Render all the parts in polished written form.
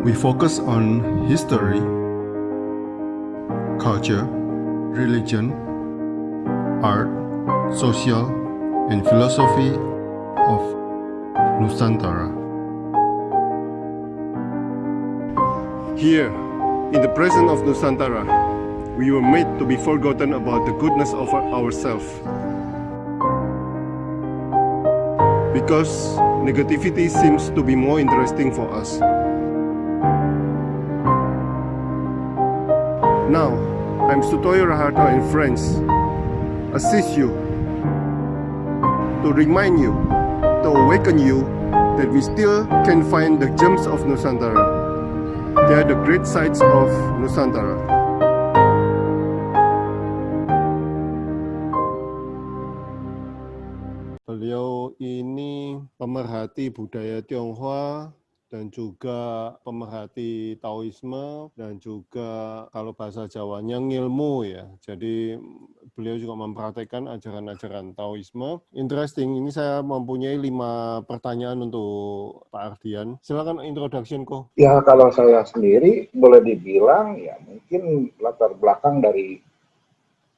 We focus on history, culture, religion, art, social, and philosophy of Nusantara. Here, in the presence of Nusantara, we were made to be forgotten about the goodness of ourselves. Because negativity seems to be more interesting for us. Now, I'm Sutoyo Raharto and friends, assist you, to remind you, to awaken you, that we still can find the gems of Nusantara. They are the great sights of Nusantara. Beliau ini pemerhati budaya Tionghoa dan juga pemerhati Taoisme dan juga kalau bahasa Jawanya ngilmu ya. Jadi beliau juga mempraktekkan ajaran-ajaran Taoisme. Interesting, ini saya mempunyai 5 pertanyaan untuk Pak Ardian. Silakan introduction kok. Ya kalau saya sendiri boleh dibilang ya mungkin latar belakang dari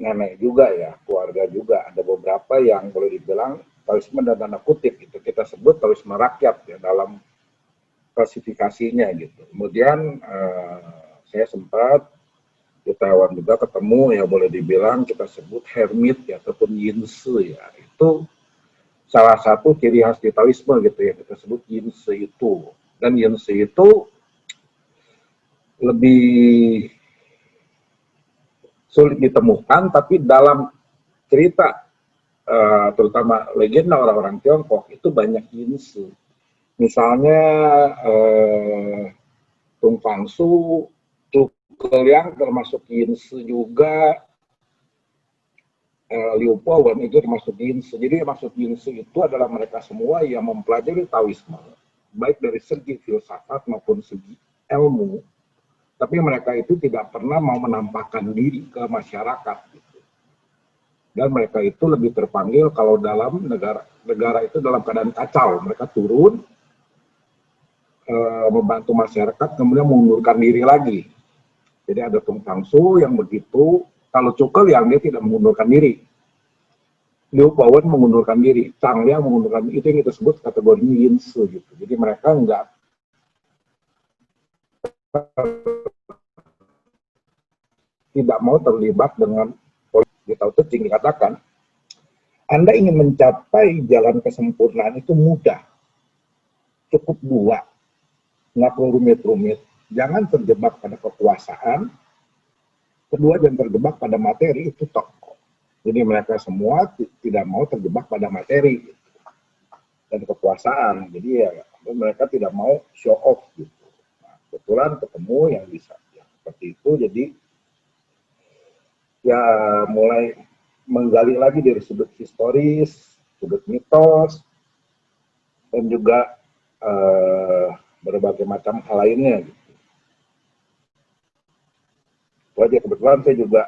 nenek juga ya, keluarga juga. Ada beberapa yang boleh dibilang Taoisme dan tanda kutip itu kita sebut Taoisme rakyat ya dalam klasifikasinya gitu. Kemudian saya sempat di Taiwan juga ketemu ya boleh dibilang kita sebut hermit ya ataupun yinzi ya. Itu salah satu ciri khas di Taoisme gitu ya kita sebut yinzi itu. Dan yinzi itu lebih sulit ditemukan tapi dalam cerita terutama legenda orang-orang Tiongkok itu banyak yinzi. Misalnya Tung Fangsu, Zhuge Liang termasuk yinzi juga, Liu Powen itu termasuk yinzi. Jadi maksud yinzi itu adalah mereka semua yang mempelajari Taoisme, baik dari segi filsafat maupun segi ilmu, tapi mereka itu tidak pernah mau menampakkan diri ke masyarakat. Gitu. Dan mereka itu lebih terpanggil kalau dalam negara itu dalam keadaan kacau, mereka turun, membantu masyarakat, kemudian mengundurkan diri lagi. Jadi ada Tung Fangsu yang begitu, kalau Zhuge Liang dia tidak mengundurkan diri. Liu Powen mengundurkan diri, Zhang Liang mengundurkan diri, itu yang kita sebut kategori yinzi gitu. Jadi mereka enggak tidak mau terlibat dengan politik. Di Tao Te Ching dikatakan, Anda ingin mencapai jalan kesempurnaan itu mudah, cukup 2. Nggak perlu rumit-rumit, jangan terjebak pada kekuasaan, kedua jangan terjebak pada materi, itu tokoh. Jadi mereka semua tidak mau terjebak pada materi gitu. Dan kekuasaan, jadi ya mereka tidak mau show off gitu. Nah, kebetulan ketemu yang bisa ya, seperti itu, jadi ya mulai menggali lagi dari sudut historis, sudut mitos, dan juga berbagai macam hal lainnya. Gitu. Wajah kebetulan saya juga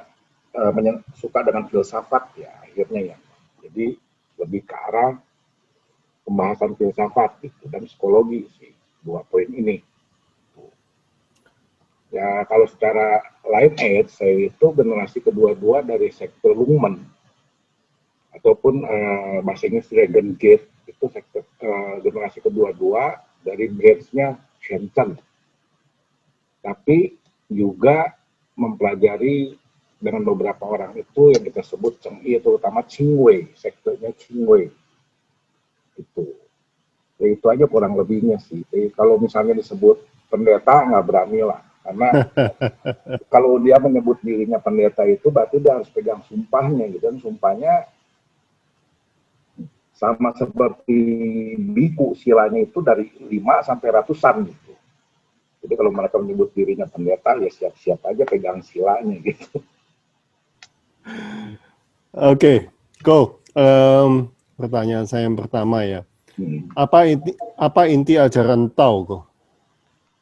suka dengan filsafat ya akhirnya ya. Jadi lebih ke arah pembahasan filsafat gitu, dan psikologi sih 2 poin ini. Ya kalau secara lineage saya itu generasi kedua-dua dari sektor Lungmen ataupun bahasa Inggris Dragon Gate itu sektor generasi kedua-dua dari branch-nya Shenzhen. Tapi juga mempelajari dengan beberapa orang itu yang kita sebut Chengyi, terutama Qingwei, sektornya Qingwei. Itu. Ya, itu aja kurang lebihnya sih. Jadi, kalau misalnya disebut pendeta nggak berani lah. Karena kalau dia menyebut dirinya pendeta itu berarti dia harus pegang sumpahnya gitu. Dan sumpahnya sama seperti biku, silanya itu dari 5 sampai ratusan gitu. Jadi kalau mereka menyebut dirinya pendeta ya siap-siap aja pegang silanya gitu. Oke, go. Pertanyaan saya yang pertama ya. Apa inti ajaran Tao kok?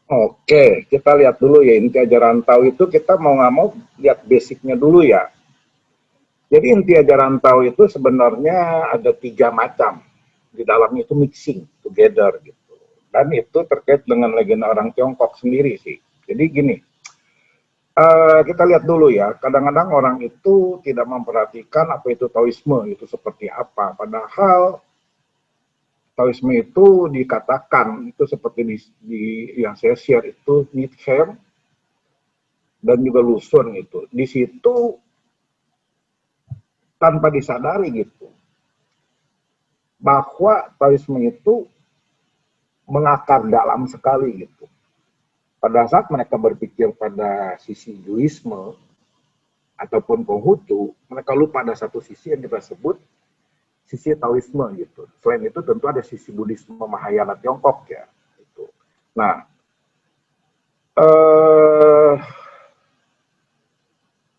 Oke, kita lihat dulu ya inti ajaran Tao itu kita mau nggak mau lihat basicnya dulu ya. Jadi inti ajaran Tao itu sebenarnya ada 3 macam. Di dalamnya itu mixing together gitu. Dan itu terkait dengan legenda orang Tiongkok sendiri sih. Jadi gini, kita lihat dulu ya, kadang-kadang orang itu tidak memperhatikan apa itu Taoisme, itu seperti apa. Padahal Taoisme itu dikatakan, itu seperti yang saya share itu, Nietzsche dan juga Lusun itu. Di situ tanpa disadari gitu, bahwa Taoisme itu mengakar dalam sekali gitu. Pada saat mereka berpikir pada sisi Buddhisme ataupun Konghucu, mereka lupa ada satu sisi yang kita sebut sisi Taoisme gitu. Selain itu tentu ada sisi Buddhisme Mahayana Tiongkok ya. Gitu. Nah,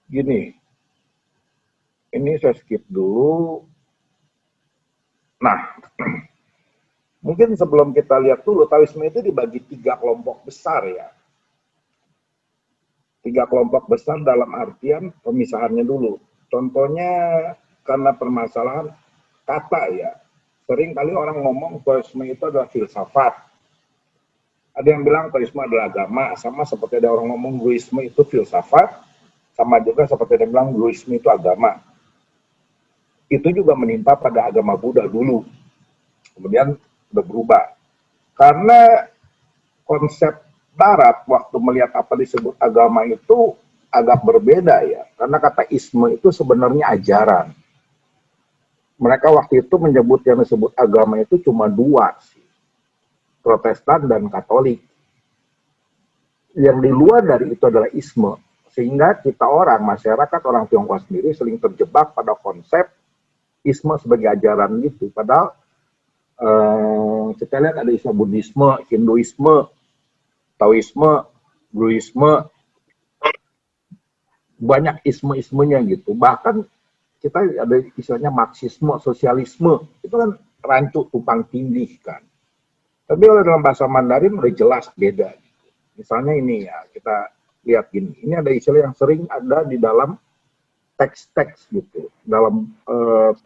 gini, ini saya skip dulu. Nah, mungkin sebelum kita lihat dulu, Taoisme itu dibagi 3 kelompok besar ya. 3 kelompok besar dalam artian pemisahannya dulu. Contohnya karena permasalahan kata ya. Sering kali orang ngomong Taoisme itu adalah filsafat. Ada yang bilang Taoisme adalah agama, sama seperti ada orang ngomong Buddhisme itu filsafat, sama juga seperti ada yang bilang Buddhisme itu agama. Itu juga menimpa pada agama Buddha dulu. Kemudian berubah. Karena konsep Barat waktu melihat apa disebut agama itu agak berbeda ya. Karena kata isme itu sebenarnya ajaran. Mereka waktu itu menyebut yang disebut agama itu cuma 2 sih. Protestan dan Katolik. Yang di luar dari itu adalah isme. Sehingga kita orang, masyarakat orang Tiongkok sendiri sering terjebak pada konsep isme sebagai ajaran gitu. Padahal kita lihat ada istilah Buddhisme, Hinduisme, Taoisme, Buddhisme, banyak isme-ismenya gitu. Bahkan kita ada istilahnya Marxisme, Sosialisme, itu kan rancu tumpang tindih kan. Tapi kalau dalam bahasa Mandarin udah jelas beda. Misalnya ini ya, kita lihat gini. Ini ada istilah yang sering ada di dalam teks-teks gitu. Dalam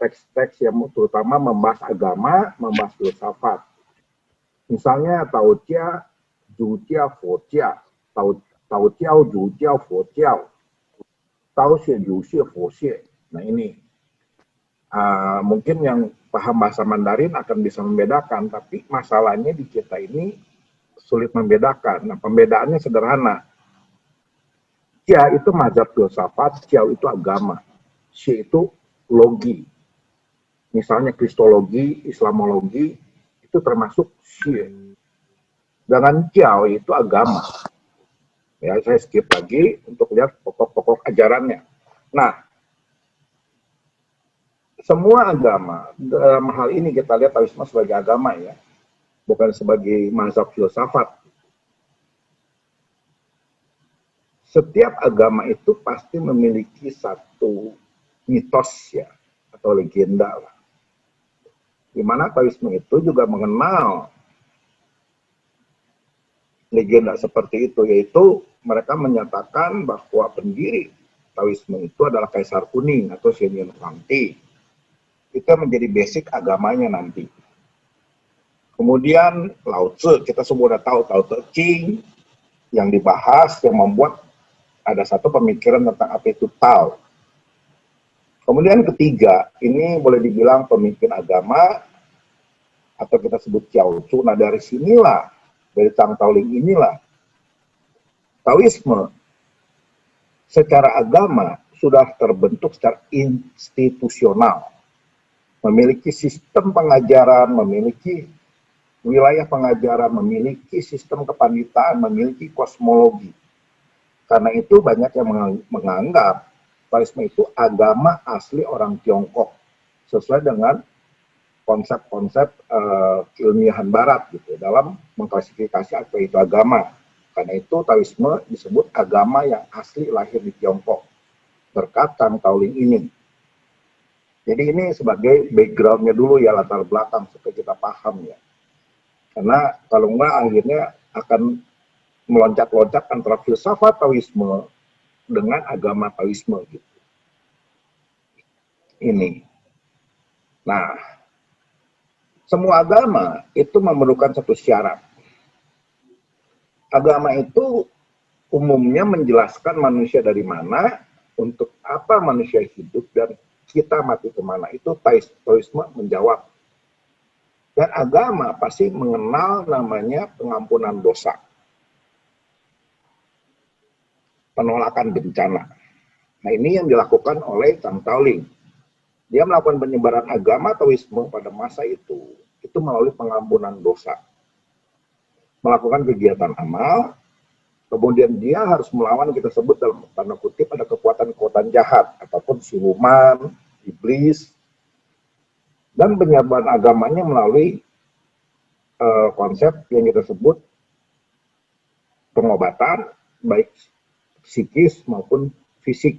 teks-teks yang terutama membahas agama, membahas filsafat. Misalnya Tao Chia, Zhu Jia, Fo Jia, Tao Jiao, Zhu Jiao, Fo Jiao, Tao Xie, Zhu Xie, Fo Xie. Nah ini, mungkin yang paham bahasa Mandarin akan bisa membedakan, tapi masalahnya di kita ini sulit membedakan. Nah pembedaannya sederhana. Jia itu mazhab filsafat, Jiao itu agama, Xie itu logi. Misalnya Kristologi, Islamologi, itu termasuk Xie. Dengan Jiao itu agama. Ya, saya skip lagi untuk lihat pokok-pokok ajarannya. Nah, semua agama, dalam hal ini kita lihat Taoisme sebagai agama ya, bukan sebagai mazhab filsafat. Setiap agama itu pasti memiliki satu mitos ya, atau legenda lah. Di mana Taoisme itu juga mengenal legenda seperti itu, yaitu mereka menyatakan bahwa pendiri Taoisme itu adalah Kaisar Kuning atau Shen Yun Huangdi. Itu menjadi basic agamanya nanti. Kemudian Lao Tzu, kita semua udah tahu Tao Te Ching yang dibahas, yang membuat ada satu pemikiran tentang apa itu Tao. Kemudian ketiga, ini boleh dibilang pemimpin agama atau kita sebut Jiao Zu. Nah dari sinilah, dari Tang Taoling inilah, Taoisme secara agama sudah terbentuk secara institusional. Memiliki sistem pengajaran, memiliki wilayah pengajaran, memiliki sistem kepanitaan, memiliki kosmologi. Karena itu banyak yang menganggap Taoisme itu agama asli orang Tiongkok, sesuai dengan konsep-konsep keilmiahan Barat gitu dalam mengklasifikasi apa itu agama. Karena itu Taoisme disebut agama yang asli lahir di Tiongkok berkat Tang Taoling ini. Jadi ini sebagai backgroundnya dulu ya, latar belakang supaya kita paham ya. Karena kalau enggak akhirnya akan meloncat-loncat antara filsafat Taoisme dengan agama Taoisme gitu. Ini. Nah, semua agama itu memerlukan satu syarat. agama itu umumnya menjelaskan manusia dari mana, untuk apa manusia hidup, dan kita mati kemana. Itu Taoisme menjawab. Dan agama pasti mengenal namanya pengampunan dosa, penolakan bencana. Nah, ini yang dilakukan oleh Zhang Taoling. Dia melakukan penyebaran agama Taoisme pada masa itu melalui pengampunan dosa. Melakukan kegiatan amal, kemudian dia harus melawan, kita sebut dalam tanda kutip, ada kekuatan-kekuatan jahat, ataupun siluman, iblis, dan penyebaran agamanya melalui konsep yang kita sebut pengobatan, baik psikis maupun fisik.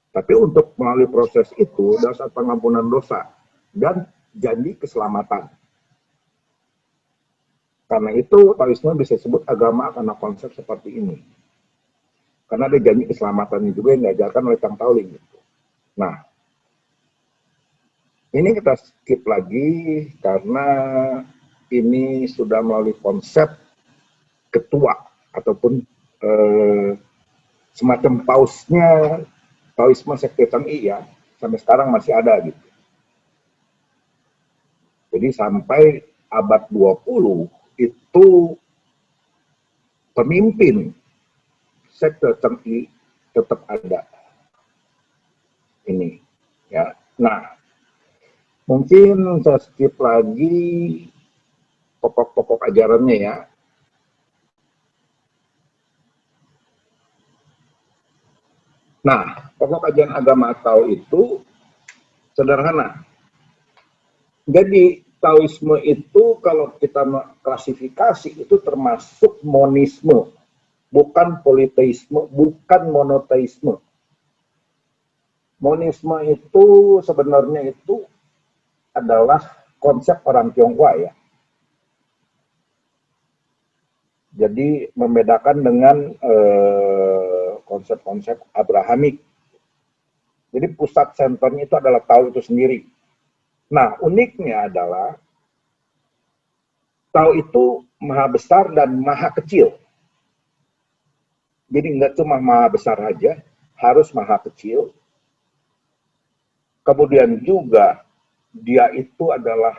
Tapi untuk melalui proses itu, dasar pengampunan dosa dan janji keselamatan. Karena itu, Taoisme bisa disebut agama karena konsep seperti ini. Karena ada janji keselamatannya juga yang diajarkan oleh Zhang Taoling. Nah, ini kita skip lagi karena ini sudah melalui konsep ketua ataupun semacam pausnya Taoisme sekte Chang'e ya, sampai sekarang masih ada gitu. Jadi sampai abad 20 itu pemimpin sekte Chang'e tetap ada. Ini ya. Nah, mungkin saya skip lagi pokok-pokok ajarannya ya. Nah, pokok ajaran agama Tao itu sederhana. Jadi Taoisme itu kalau kita klasifikasi itu termasuk monisme, bukan politeisme, bukan monoteisme. Monisme itu sebenarnya itu adalah konsep orang Tionghoa ya. Jadi membedakan dengan konsep-konsep Abrahamik. Jadi pusat senternya itu adalah Tao itu sendiri. Nah, uniknya adalah Tao itu maha besar dan maha kecil. Jadi nggak cuma maha besar aja, harus maha kecil. Kemudian juga dia itu adalah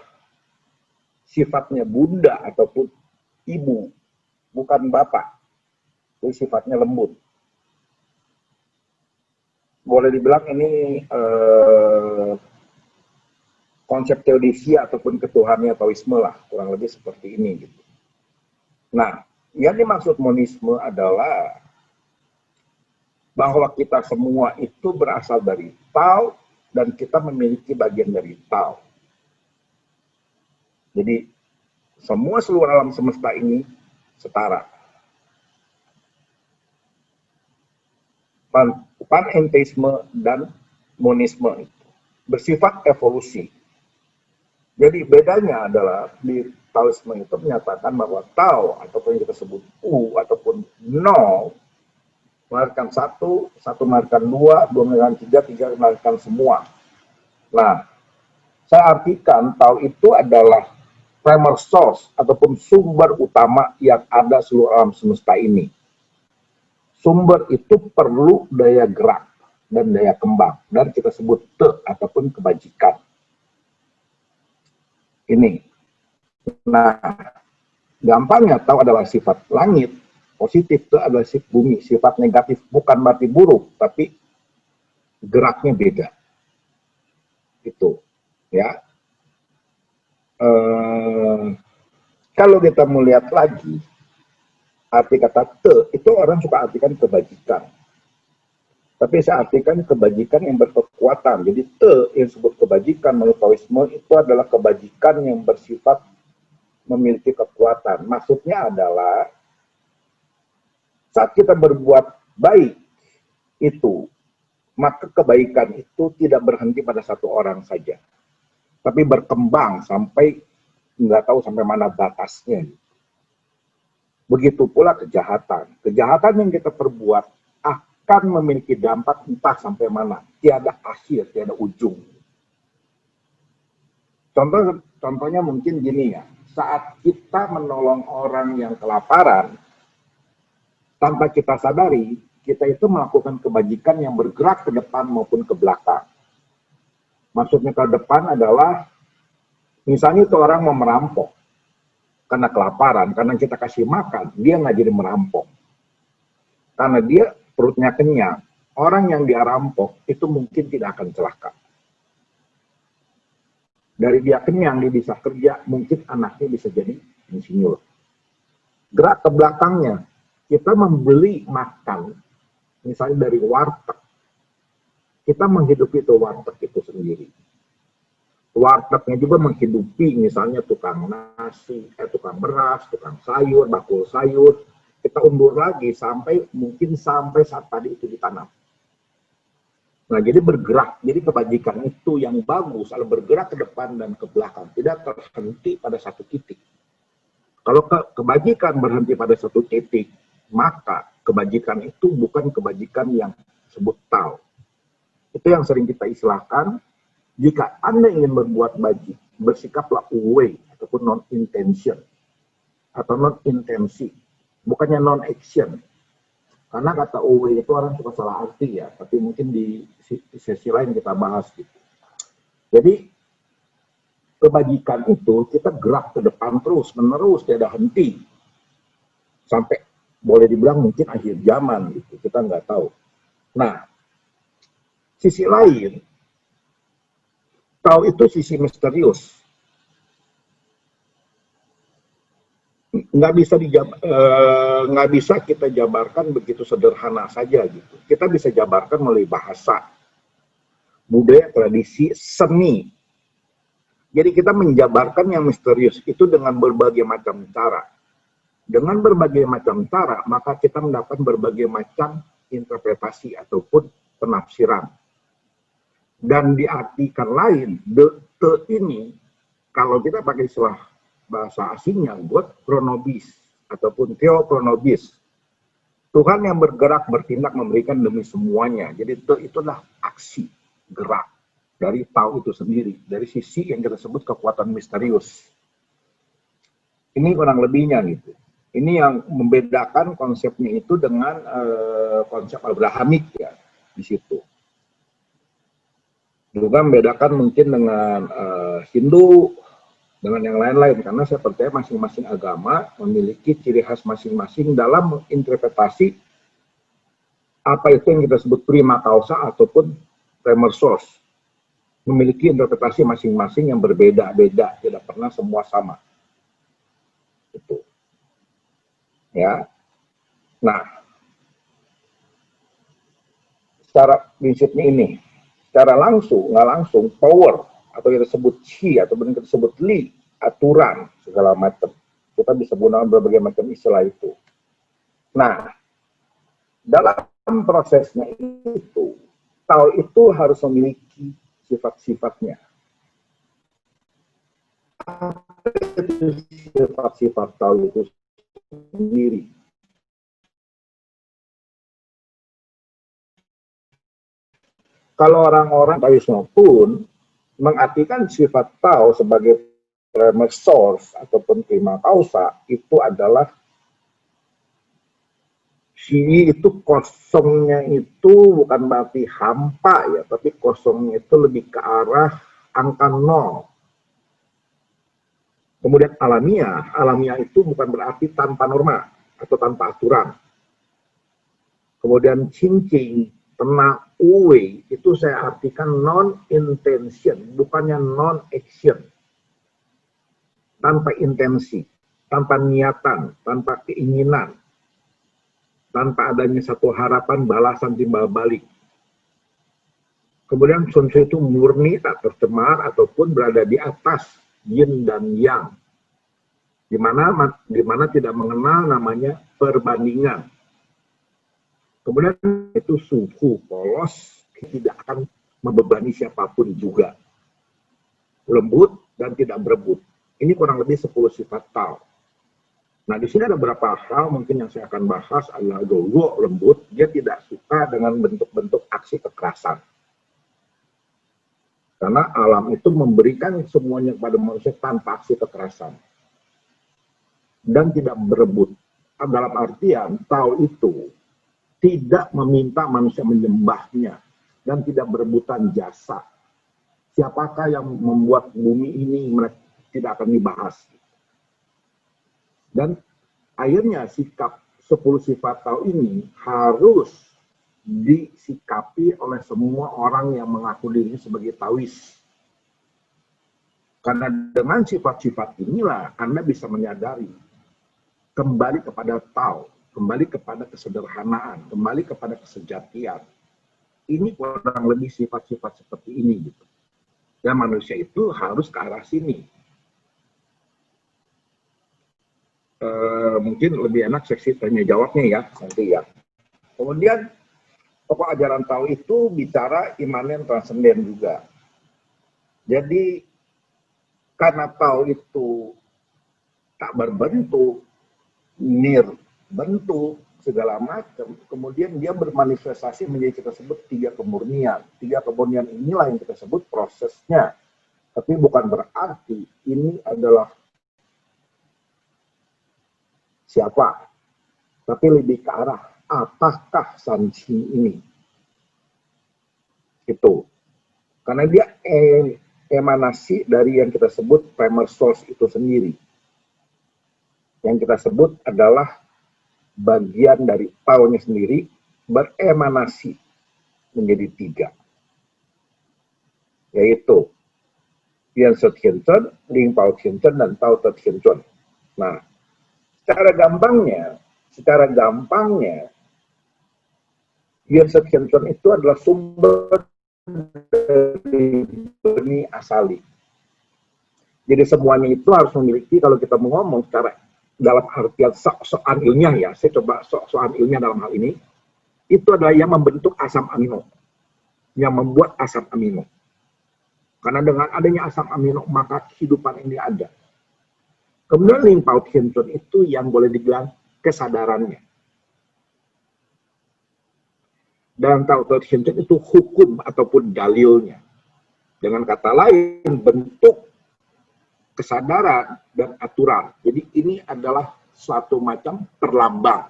sifatnya bunda ataupun ibu, bukan bapak. Jadi sifatnya lembut. Boleh dibilang ini konsep teodisia ataupun ketuhannya Taoisme lah, kurang lebih seperti ini gitu. Nah, yang dimaksud monisme adalah bahwa kita semua itu berasal dari Tao dan kita memiliki bagian dari Tao. Jadi semua seluruh alam semesta ini setara. Panenteisme dan monisme itu bersifat evolusi. Jadi bedanya adalah di Taoisme itu menyatakan bahwa Tao ataupun yang kita sebut U ataupun No melahirkan satu melahirkan dua melahirkan tiga melahirkan semua. Nah, saya artikan Tao itu adalah primer source ataupun sumber utama yang ada seluruh alam semesta ini. Sumber itu perlu daya gerak dan daya kembang, dan kita sebut Te ataupun kebajikan. Ini. Nah, gampangnya Tao adalah sifat langit, positif, Te adalah sifat bumi, sifat negatif, bukan berarti buruk, tapi geraknya beda. Itu, ya. Kalau kita melihat lagi, arti kata Te, itu orang suka artikan kebajikan. Tapi saya artikan kebajikan yang berkekuatan. Jadi Te yang disebut kebajikan menurut Taoisme itu adalah kebajikan yang bersifat memiliki kekuatan. Maksudnya adalah saat kita berbuat baik itu, maka kebaikan itu tidak berhenti pada satu orang saja. Tapi berkembang sampai nggak tahu sampai mana batasnya. Begitu pula kejahatan. Kejahatan yang kita perbuat akan memiliki dampak entah sampai mana. Tiada akhir, tiada ujung. Contohnya mungkin gini ya. saat kita menolong orang yang kelaparan, tanpa kita sadari, kita itu melakukan kebajikan yang bergerak ke depan maupun ke belakang. Maksudnya ke depan adalah, misalnya itu orang mau merampok, karena kelaparan, karena kita kasih makan, dia nggak jadi merampok. Karena dia perutnya kenyang, orang yang dia rampok itu mungkin tidak akan celaka. Dari dia kenyang, dia bisa kerja, mungkin anaknya bisa jadi insinyur. Gerak ke belakangnya, kita membeli makan, misalnya dari warteg, kita menghidupi itu warteg itu sendiri. Wartegnya juga menghidupi misalnya tukang nasi, tukang beras, tukang sayur, bakul sayur. Kita undur lagi mungkin sampai saat tadi itu ditanam. Nah, jadi bergerak, jadi kebajikan itu yang bagus, kalau bergerak ke depan dan ke belakang, tidak terhenti pada satu titik. Kalau kebajikan berhenti pada satu titik, maka kebajikan itu bukan kebajikan yang disebut tau. Itu yang sering kita istilahkan, jika Anda ingin berbuat baik, bersikaplah away, ataupun non-intention, atau non-intensi, bukannya non-action. Karena kata away itu orang suka salah arti ya, tapi mungkin di sesi lain kita bahas gitu. Jadi, kebajikan itu kita gerak ke depan terus, menerus, tidak henti. Sampai boleh dibilang mungkin akhir zaman gitu, kita nggak tahu. Nah, sisi lain, tahu itu sisi misterius. Nggak bisa kita jabarkan begitu sederhana saja gitu. Kita bisa jabarkan melalui bahasa, budaya, tradisi, seni. Jadi kita menjabarkan yang misterius itu dengan berbagai macam cara. Dengan berbagai macam cara, maka kita mendapat berbagai macam interpretasi ataupun penafsiran. Dan diartikan lain, the ini, kalau kita pakai istilah bahasa asingnya, God chronobis, ataupun theochronobis. Tuhan yang bergerak, bertindak, memberikan demi semuanya. Jadi itulah aksi, gerak dari tahu itu sendiri, dari sisi yang kita sebut kekuatan misterius. Ini kurang lebihnya gitu. Ini yang membedakan konsepnya itu dengan konsep Abrahamik ya di situ. Juga membedakan mungkin dengan Hindu, dengan yang lain-lain, karena saya percaya masing-masing agama memiliki ciri khas masing-masing dalam menginterpretasi apa itu yang kita sebut prima causa ataupun primer source. Memiliki interpretasi masing-masing yang berbeda-beda, tidak pernah semua sama. Itu. Ya. Nah, secara prinsipnya ini, secara langsung, nggak langsung, power, atau kita sebut chi, atau kita sebut li, aturan, segala macam. Kita bisa gunakan berbagai macam istilah itu. Nah, dalam prosesnya itu, tahu itu harus memiliki sifat-sifatnya. Sifat-sifat tahu itu sendiri. Kalau orang-orang Taoisme pun mengartikan sifat tahu sebagai primer source ataupun prima causa, itu adalah si itu kosongnya itu bukan berarti hampa ya, tapi kosongnya itu lebih ke arah angka 0. Kemudian alamiah itu bukan berarti tanpa norma atau tanpa aturan. Kemudian cincing, tenang, uwe, itu saya artikan non-intention, bukannya non-action. Tanpa intensi, tanpa niatan, tanpa keinginan, tanpa adanya satu harapan balasan timbal balik. Kemudian Sun Tzu itu murni, tak tercemar, ataupun berada di atas yin dan yang. Di mana tidak mengenal namanya perbandingan. Kemudian itu suhu, polos, tidak akan membebani siapapun juga. Lembut dan tidak berebut. Ini kurang lebih 10 sifat Tao. Nah, di sini ada beberapa hal mungkin yang saya akan bahas adalah Dowo, lembut. Dia tidak suka dengan bentuk-bentuk aksi kekerasan. Karena alam itu memberikan semuanya kepada manusia tanpa aksi kekerasan. dan tidak berebut. Dalam artian Tao itu tidak meminta manusia menyembahnya dan tidak berebutan jasa. Siapakah yang membuat bumi ini, mereka tidak akan dibahas. Dan akhirnya sikap 10 sifat Tao ini harus disikapi oleh semua orang yang mengaku dirinya sebagai Taois. Karena dengan sifat-sifat inilah Anda bisa menyadari kembali kepada Tao, kembali kepada kesederhanaan, kembali kepada kesejatian. Ini kurang lebih sifat-sifat seperti ini gitu. Dan manusia itu harus ke arah sini. Mungkin lebih enak seksi tanya jawabnya ya nanti ya. Kemudian pokok ajaran Tao itu bicara imanen transenden juga. Jadi karena Tao itu tak berbentuk, bentuk segala macam, kemudian dia bermanifestasi menjadi kita sebut 3 kemurnian. 3 kemurnian inilah yang kita sebut prosesnya. Tapi bukan berarti ini adalah siapa, tapi lebih ke arah apakah Sanchi ini. Itu. Karena dia emanasi dari yang kita sebut primer source itu sendiri. Yang kita sebut adalah bagian dari Tao-nya sendiri beremanasi menjadi 3. Yaitu Yan Se Tien Chun, Ling Pao Tien Chun, dan Tao Te Tien Chun. Nah, secara gampangnya, Yan Se Tien Chun itu adalah sumber dari benih asali. Jadi semuanya itu harus memiliki, kalau kita mau ngomong secara dalam artian sok-sokan ilmiah ya, saya coba sok-sokan ilmiah dalam hal ini, itu adalah yang membentuk asam amino, yang membuat asam amino. Karena dengan adanya asam amino, maka kehidupan ini ada. Kemudian Ling Pao Tien Chun itu yang boleh dibilang kesadarannya. Dan Tao Te Tien Chun itu hukum ataupun dalilnya. Dengan kata lain, bentuk kesadaran dan aturan. Jadi ini adalah suatu macam perlambang.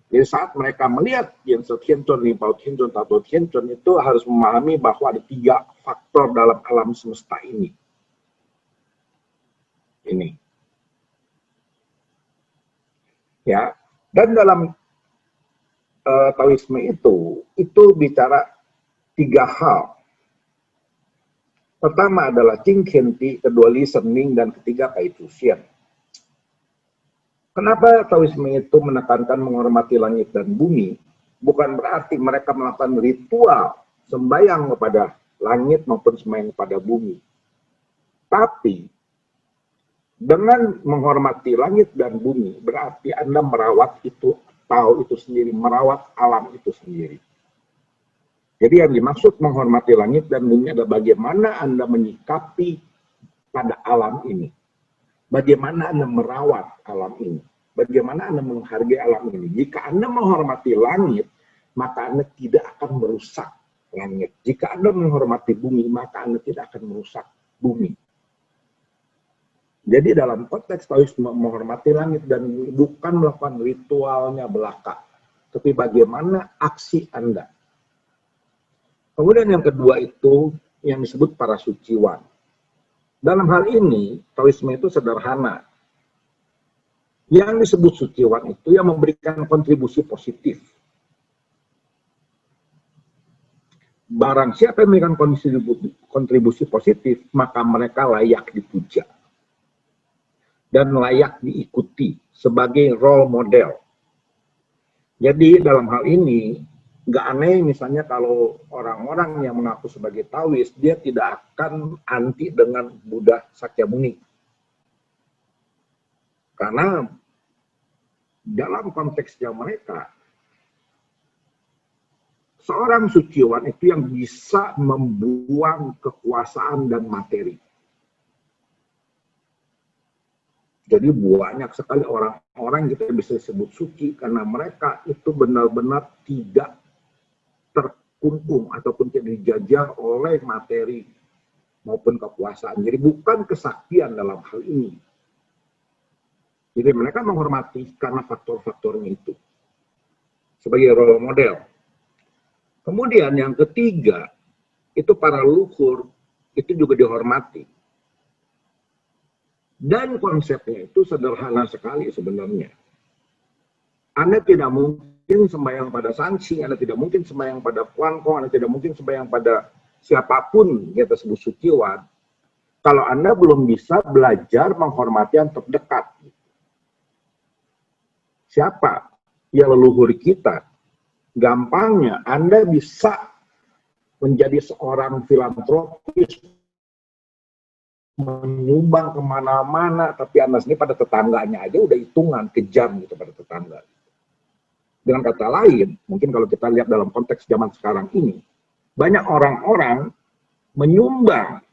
Jadi saat mereka melihat Yan Se Tien Chun, Ling Pao Tien Chun, Tao Te Tien Chun itu harus memahami bahwa ada 3 faktor dalam alam semesta ini. Ini. Ya, dan dalam Taoisme itu bicara 3 hal. Pertama adalah Jing Qian Ti, kedua listening, dan ketiga Kai Chu Xian. Kenapa Taoisme itu menekankan menghormati langit dan bumi? Bukan berarti mereka melakukan ritual sembahyang kepada langit maupun sembahyang kepada bumi. Tapi dengan menghormati langit dan bumi berarti Anda merawat itu, Tao itu sendiri, merawat alam itu sendiri. Jadi yang dimaksud menghormati langit dan bumi adalah bagaimana Anda menyikapi pada alam ini. Bagaimana Anda merawat alam ini. Bagaimana Anda menghargai alam ini. Jika Anda menghormati langit, maka Anda tidak akan merusak langit. Jika Anda menghormati bumi, maka Anda tidak akan merusak bumi. Jadi dalam konteks Taoisme menghormati langit dan bumi bukan melakukan ritualnya belaka. Tapi bagaimana aksi Anda. Kemudian yang kedua itu yang disebut para suciwan. Dalam hal ini, Taoisme itu sederhana. Yang disebut suciwan itu yang memberikan kontribusi positif. Barang siapa yang memberikan kontribusi positif, maka mereka layak dipuja. Dan layak diikuti sebagai role model. Jadi dalam hal ini, nggak aneh misalnya kalau orang-orang yang mengaku sebagai Taois, dia tidak akan anti dengan Buddha Sakyamuni. Karena dalam konteksnya mereka, seorang suciwan itu yang bisa membuang kekuasaan dan materi. Jadi banyak sekali orang-orang kita bisa sebut suci karena mereka itu benar-benar tidak terkungkung ataupun tidak dijajah oleh materi maupun kekuasaan. Jadi bukan kesaktian dalam hal ini. Jadi mereka menghormati karena faktor-faktornya itu sebagai role model. Kemudian yang ketiga, itu para leluhur itu juga dihormati. Dan konsepnya itu sederhana sekali sebenarnya. Anda tidak mungkin sembahyang pada Sanchi, Anda tidak mungkin sembahyang pada Kuangko, Anda tidak mungkin sembahyang pada siapapun yang tersebut suciwan, kalau Anda belum bisa belajar menghormati yang terdekat. Siapa? Ya leluhur kita. Gampangnya, Anda bisa menjadi seorang filantropis, menyumbang kemana-mana, tapi Anda sendiri pada tetangganya aja udah hitungan, kejam gitu pada tetangga. Dengan kata lain, mungkin kalau kita lihat dalam konteks zaman sekarang ini, banyak orang-orang menyumbang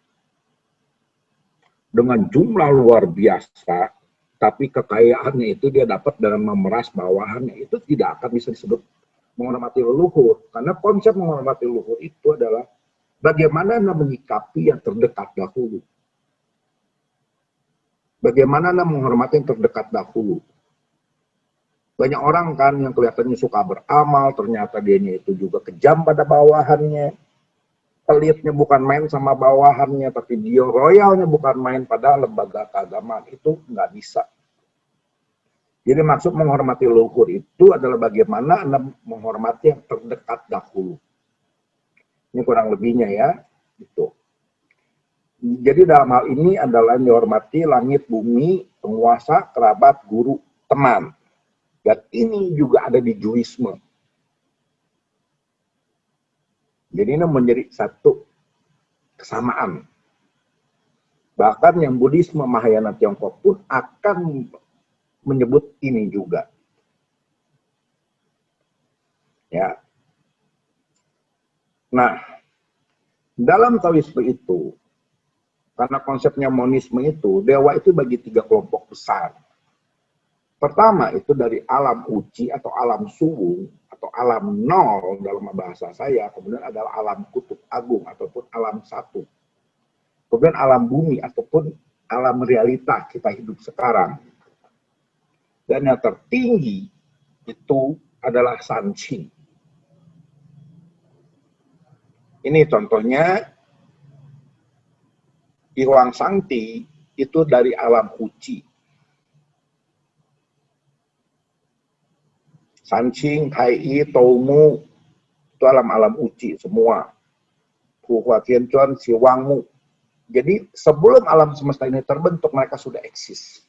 dengan jumlah luar biasa, tapi kekayaannya itu dia dapat dengan memeras bawahannya. Itu tidak akan bisa disebut menghormati leluhur. Karena konsep menghormati leluhur itu adalah bagaimana Anda menyikapi yang terdekat dahulu. Bagaimana Anda menghormati yang terdekat dahulu. Banyak orang kan yang kelihatannya suka beramal, ternyata dianya itu juga kejam pada bawahannya. Pelitnya bukan main sama bawahannya, tapi dia royalnya bukan main pada lembaga keagamaan. Itu nggak bisa. Jadi maksud menghormati leluhur itu adalah bagaimana Anda menghormati yang terdekat dahulu. Ini kurang lebihnya ya. Gitu. Jadi dalam hal ini adalah dihormati langit, bumi, penguasa, kerabat, guru, teman. Dan ini juga ada di Judaisme. Jadi ini menjadi satu kesamaan. Bahkan yang Buddhisme Mahayana Tiongkok pun akan menyebut ini juga. Ya. Nah, dalam Taoisme itu, karena konsepnya monisme itu, dewa itu bagi 3 kelompok besar. Pertama itu dari alam uci atau alam suwung atau alam nol dalam bahasa saya, kemudian adalah alam kutub agung ataupun alam satu. Kemudian alam bumi ataupun alam realita kita hidup sekarang. Dan yang tertinggi itu adalah Sanchi. Ini contohnya Iwang Sangti itu dari alam uci. Sanqing, Tai, Toumu, itu alam-alam uci semua. Hua Tianchuan, Si Wangmu. Jadi sebelum alam semesta ini terbentuk, mereka sudah eksis.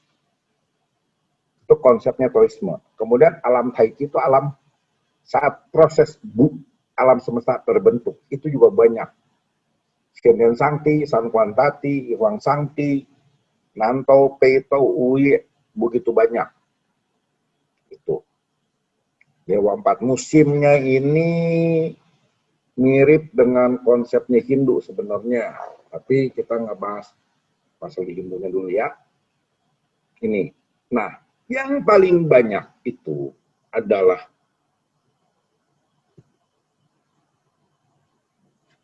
Itu konsepnya Taoisme. Kemudian alam Taiji itu alam saat proses alam semesta terbentuk. Itu juga banyak. Xian Sangti, San Quan Tati, Huang Sangti, Nantou, Peito, Uye, begitu banyak. Itu. Dewa 4 musimnya ini mirip dengan konsepnya Hindu sebenarnya. Tapi kita nggak bahas pasal di Hindunya dulu ya. Ini. Nah, yang paling banyak itu adalah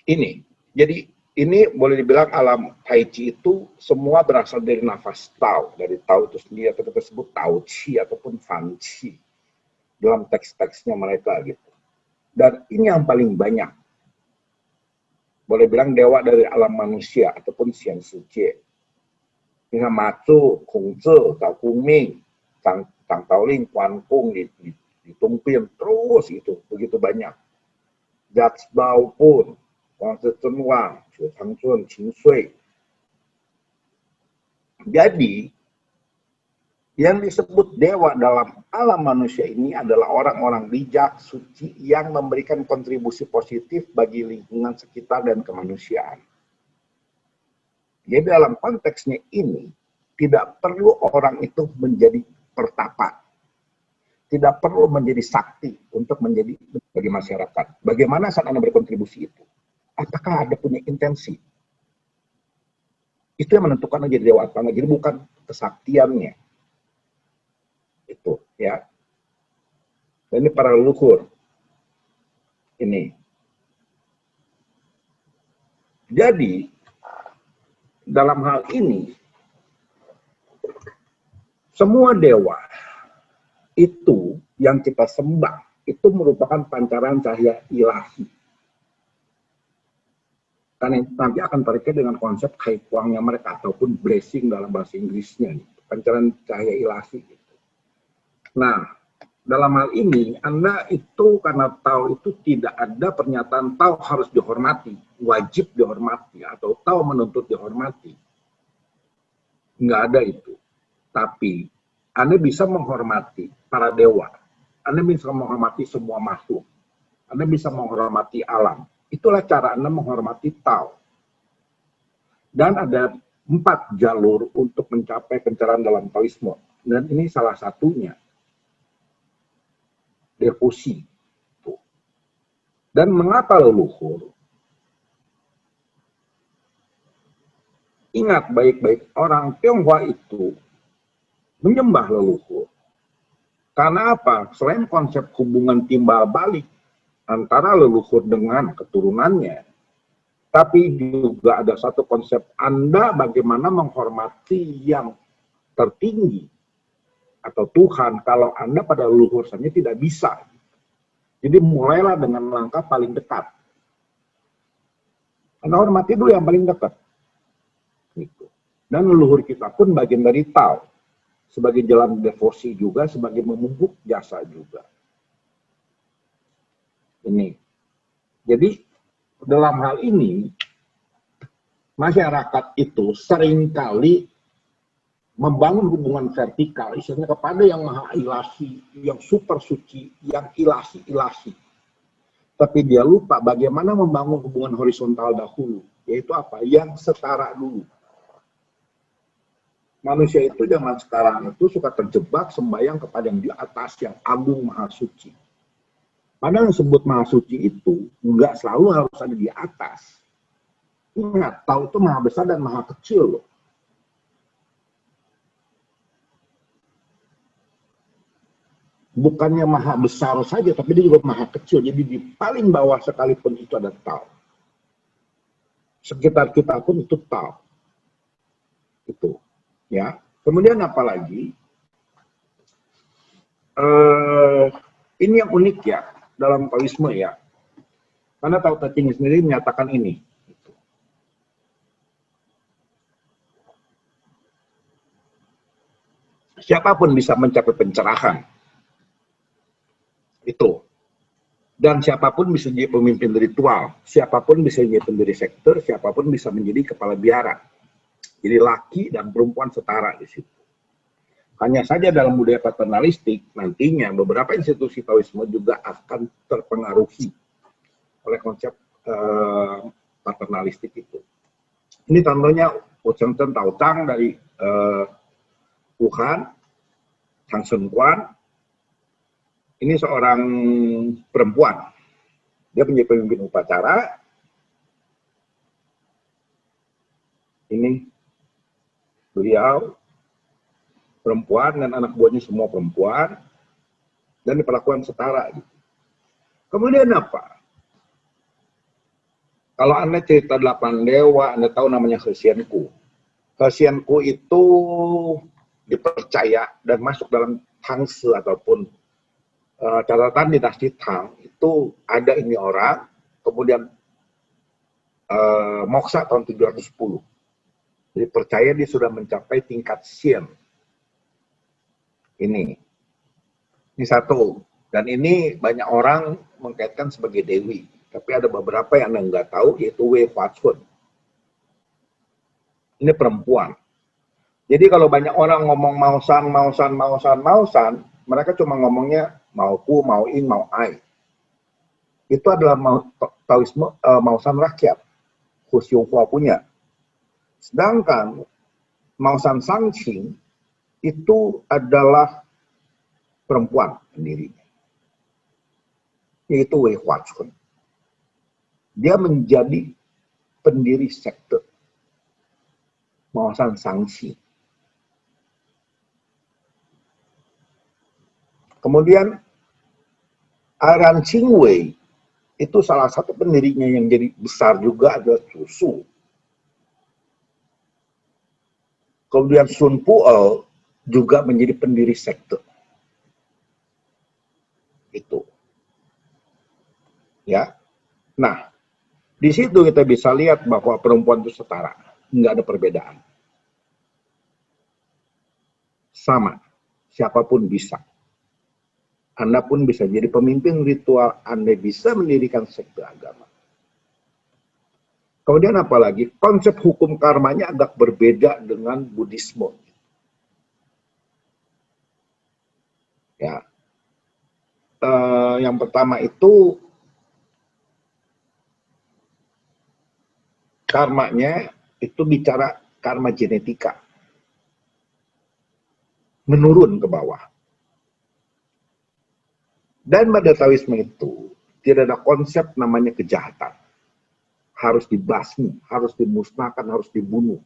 ini. Jadi ini boleh dibilang alam Tai Chi itu semua berasal dari nafas Tao. Dari Tao itu sendiri atau kita sebut Tao Chi ataupun Fan Chi. Dalam teks-teksnya mereka gitu. Dan ini yang paling banyak. Boleh bilang dewa dari alam manusia ataupun Xian Suci. Ini Matsu, Kung Tzu, Tao Kuming, Tang Taoling, Quan Kung, ditumpin terus itu begitu banyak. Jats Bao pun, Wang Zhen Wang, Xue Changchun, Qin Shui. Jadi yang disebut dewa dalam alam manusia ini adalah orang-orang bijak, suci, yang memberikan kontribusi positif bagi lingkungan sekitar dan kemanusiaan. Jadi dalam konteksnya ini, tidak perlu orang itu menjadi pertapa. Tidak perlu menjadi sakti untuk menjadi bagi masyarakat. Bagaimana saat Anda berkontribusi itu? Apakah Anda punya intensi? Itu yang menentukan menjadi dewa atau enggak. Jadi bukan kesaktiannya. Itu ya. Dan ini para leluhur. Ini. Jadi dalam hal ini semua dewa itu yang kita sembah itu merupakan pancaran cahaya ilahi. Karena nanti akan terkait dengan konsep haikwangnya mereka ataupun blessing dalam bahasa Inggrisnya, pancaran cahaya ilahi. Nah, dalam hal ini Anda itu karena tahu itu tidak ada pernyataan tahu harus dihormati, wajib dihormati atau tahu menuntut dihormati. Nggak ada itu. Tapi Anda bisa menghormati para dewa. Anda bisa menghormati semua makhluk. Anda bisa menghormati alam. Itulah cara Anda menghormati Tao. Dan ada 4 jalur untuk mencapai pencerahan dalam Taoisme. Dan ini salah satunya. Devosi. Dan mengapa leluhur? Ingat baik-baik, orang Tionghoa itu menyembah leluhur. Karena apa? Selain konsep hubungan timbal balik antara leluhur dengan keturunannya, tapi juga ada satu konsep Anda bagaimana menghormati yang tertinggi atau Tuhan kalau Anda pada leluhur saja tidak bisa. Jadi mulailah dengan langkah paling dekat. Anda hormati dulu yang paling dekat. Gitu. Dan leluhur kita pun bagian dari Tao. Sebagai jalan devosi juga, sebagai memumpuk jasa juga. Ini. Jadi, dalam hal ini, masyarakat itu seringkali membangun hubungan vertikal, istilahnya kepada yang maha ilahi, yang super suci, yang ilahi-ilahi. Tapi dia lupa bagaimana membangun hubungan horizontal dahulu. Yaitu apa? Yang setara dulu. Manusia itu zaman sekarang itu suka terjebak sembahyang kepada yang di atas, yang agung maha suci. Padahal yang disebut maha suci itu nggak selalu harus ada di atas. Ingat, Tao itu maha besar dan maha kecil loh. Bukannya maha besar saja, tapi dia juga maha kecil. Jadi di paling bawah sekalipun itu ada Tao. Sekitar kita pun itu Tao. Itu. Ya, kemudian apalagi ini yang unik ya dalam Taoisme ya, karena Tao Te Ching sendiri menyatakan ini. Siapapun bisa mencapai pencerahan itu, dan siapapun bisa jadi pemimpin ritual, siapapun bisa jadi pendiri sektor, siapapun bisa menjadi kepala biara. Jadi laki dan perempuan setara di situ. Hanya saja dalam budaya paternalistik, nantinya beberapa institusi Taoisme juga akan terpengaruhi oleh konsep paternalistik itu. Ini contohnya Wusengten Taotang dari Wuhan, Sang Sun Quan. Ini seorang perempuan. Dia menjadi pemimpin upacara. Ini beliau perempuan dan anak buahnya semua perempuan dan diperlakukan setara. Kemudian apa? Kalau Anda cerita 8 dewa, Anda tahu namanya Hesianku. Hesianku itu dipercaya dan masuk dalam Tangse ataupun catatan dinasti Tang. Itu ada ini orang, kemudian moksa tahun 710. Jadi percaya dia sudah mencapai tingkat Xian. Ini satu. Dan ini banyak orang mengkaitkan sebagai dewi. Tapi ada beberapa yang Anda nggak tahu, yaitu Wei Huachun. Ini perempuan. Jadi kalau banyak orang ngomong mausan, mereka cuma ngomongnya mauku, mauin, mau ai. Itu adalah Taoisme mausan rakyat. Hu Xiuhua punya. Sedangkan Mausan Sangqing itu adalah perempuan sendirinya. Yaitu Wei Huachun. Dia menjadi pendiri sekte Mausan Sangqing. Kemudian Aran Qingwei itu salah satu pendirinya yang jadi besar juga adalah Cusu. Kemudian Sun Pu'er juga menjadi pendiri sekte. Itu. Ya. Nah, di situ kita bisa lihat bahwa perempuan itu setara, nggak ada perbedaan. Sama, siapapun bisa. Anda pun bisa jadi pemimpin ritual, Anda bisa mendirikan sekte agama. Kemudian apalagi, konsep hukum karmanya agak berbeda dengan Buddhisme. Ya. Yang pertama itu, karmanya itu bicara karma genetika. Menurun ke bawah. Dan pada Taoisme itu, tidak ada konsep namanya kejahatan. Harus dibasmi, harus dimusnahkan, harus dibunuh.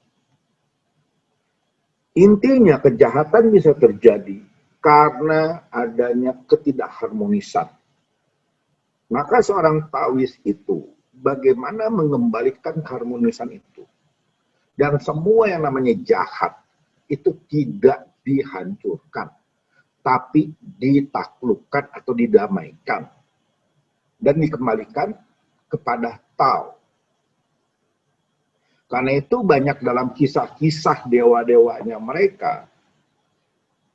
Intinya kejahatan bisa terjadi karena adanya ketidakharmonisan. Maka seorang Taois itu bagaimana mengembalikan keharmonisan itu. Dan semua yang namanya jahat itu tidak dihancurkan, tapi ditaklukkan atau didamaikan. Dan dikembalikan kepada Tao. Karena itu banyak dalam kisah-kisah dewa-dewanya mereka,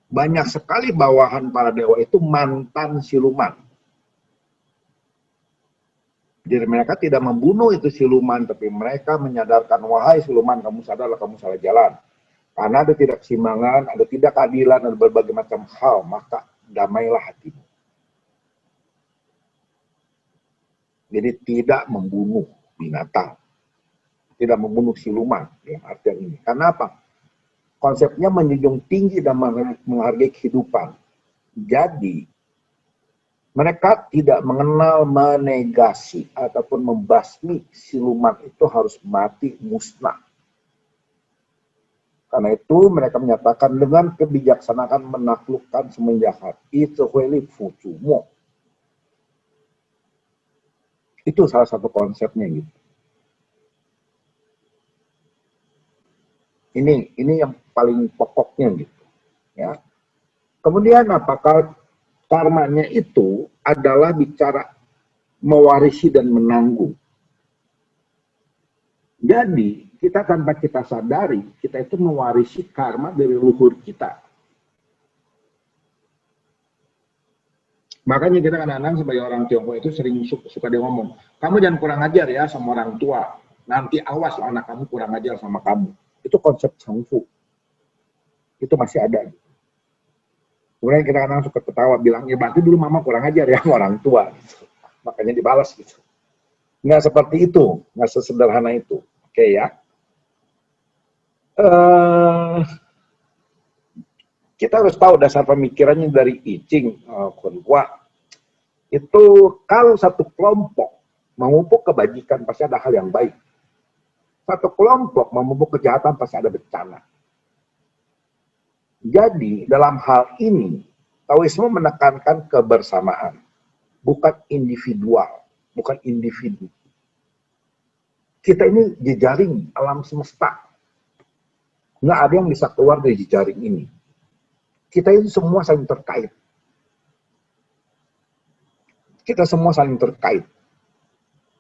banyak sekali bawahan para dewa itu mantan siluman. Jadi mereka tidak membunuh itu siluman, tapi mereka menyadarkan, wahai siluman, kamu sadarlah kamu salah jalan. Karena ada tidak keseimbangan, ada tidak keadilan, ada berbagai macam hal, maka damailah hatimu. Jadi tidak membunuh binatang, tidak membunuh siluman, yang artian ini. Karena apa? Konsepnya menjunjung tinggi dan menghargai kehidupan. Jadi, mereka tidak mengenal menegasi ataupun membasmi siluman itu harus mati musnah. Karena itu mereka menyatakan dengan kebijaksanaan menaklukkan semua jahat. Itu hueli fucumo. Itu salah satu konsepnya gitu. Ini yang paling pokoknya gitu. Ya. Kemudian apakah karmanya itu adalah bicara mewarisi dan menanggung. Jadi kita tanpa kita sadari, kita itu mewarisi karma dari leluhur kita. Makanya kita kadang-kadang sebagai orang Tionghoa itu sering suka dia ngomong, kamu jangan kurang ajar ya sama orang tua. Nanti awas anak kamu kurang ajar sama kamu. Itu konsep Changfu. Itu masih ada. Kemudian kita kadang suka ketawa bilang, ya berarti dulu mama kurang ajar ya sama orang tua. Gitu. Makanya dibalas gitu. Nggak seperti itu. Nggak sesederhana itu. Oke ya. Kita harus tahu dasar pemikirannya dari I Ching, Kunhua. Itu kalau satu kelompok memupuk kebajikan pasti ada hal yang baik. Satu kelompok memupuk kejahatan pasti ada bencana. Jadi dalam hal ini Taoisme menekankan kebersamaan, bukan individual, bukan individu. Kita ini jejaring alam semesta. Nggak ada yang bisa keluar dari jejaring ini. Kita ini semua saling terkait. Kita semua saling terkait.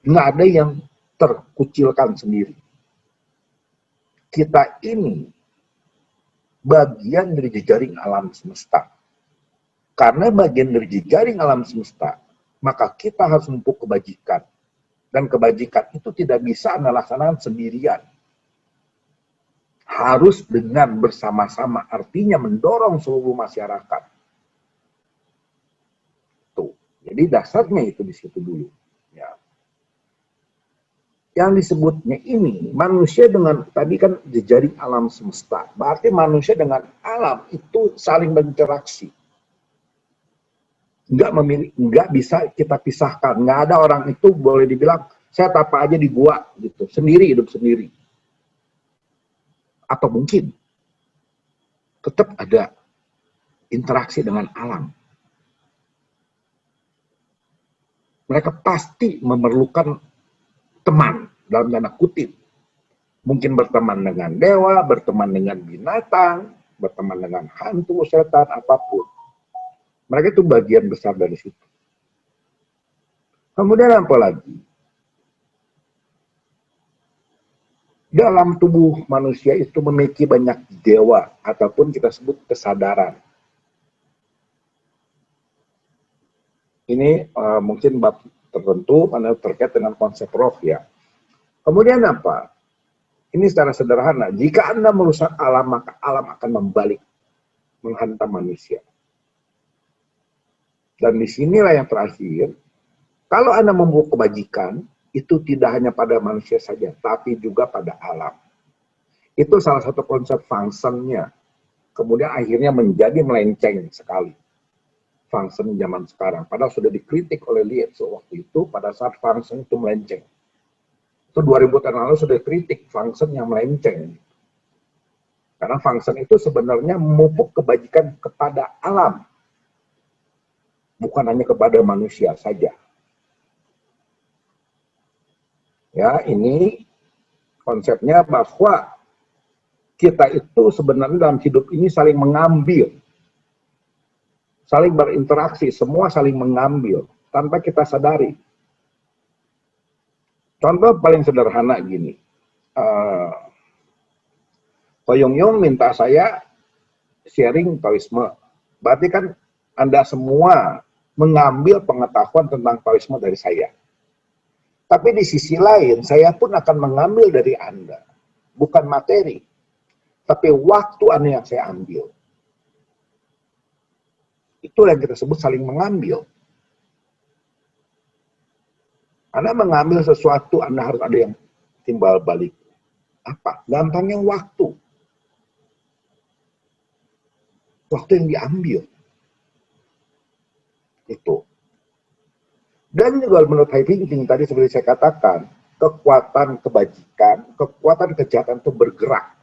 Nggak ada yang terkucilkan sendiri. Kita ini bagian dari jejaring alam semesta. Karena bagian dari jejaring alam semesta, maka kita harus memupuk kebajikan. Dan kebajikan itu tidak bisa Anda laksanakan sendirian. Harus dengan bersama-sama, artinya mendorong seluruh masyarakat. Tuh. Jadi dasarnya itu di situ dulu. Ya. Yang disebutnya ini, manusia dengan, tadi kan jejaring alam semesta. Berarti manusia dengan alam itu saling berinteraksi. Nggak bisa kita pisahkan. Nggak ada orang itu boleh dibilang, saya tapa aja di gua, gitu. Sendiri, hidup sendiri. Atau mungkin, tetap ada interaksi dengan alam. Mereka pasti memerlukan teman, dalam tanda kutip. Mungkin berteman dengan dewa, berteman dengan binatang, berteman dengan hantu, setan, apapun. Mereka itu bagian besar dari situ. Kemudian apa lagi? Dalam tubuh manusia itu memiliki banyak dewa, ataupun kita sebut kesadaran. Ini mungkin bab tertentu karena terkait dengan konsep roh ya. Kemudian apa? Ini secara sederhana, jika Anda merusak alam, maka alam akan membalik, menghantam manusia. Dan disinilah yang terakhir, kalau Anda membuat kebajikan, itu tidak hanya pada manusia saja, tapi juga pada alam. Itu salah satu konsep fungsinya. Kemudian akhirnya menjadi melenceng sekali. Function zaman sekarang. Padahal sudah dikritik oleh Lietzo waktu itu pada saat function itu melenceng. Itu 2000 tahun lalu sudah kritik function yang melenceng. Karena function itu sebenarnya memupuk kebajikan kepada alam. Bukan hanya kepada manusia saja. Ya, ini konsepnya bahwa kita itu sebenarnya dalam hidup ini saling mengambil. Saling berinteraksi, semua saling mengambil tanpa kita sadari. Contoh paling sederhana gini, Ko Yung Yung minta saya sharing Taoisme. Berarti kan Anda semua mengambil pengetahuan tentang Taoisme dari saya. Tapi di sisi lain, saya pun akan mengambil dari Anda. Bukan materi, tapi waktu Anda yang saya ambil. Itu yang kita sebut saling mengambil. Anda mengambil sesuatu, Anda harus ada yang timbal balik. Apa? Gampangnya waktu. Waktu yang diambil. Itu. Dan juga menurut Hai Ping tadi seperti saya katakan, kekuatan kebajikan, kekuatan kejahatan itu bergerak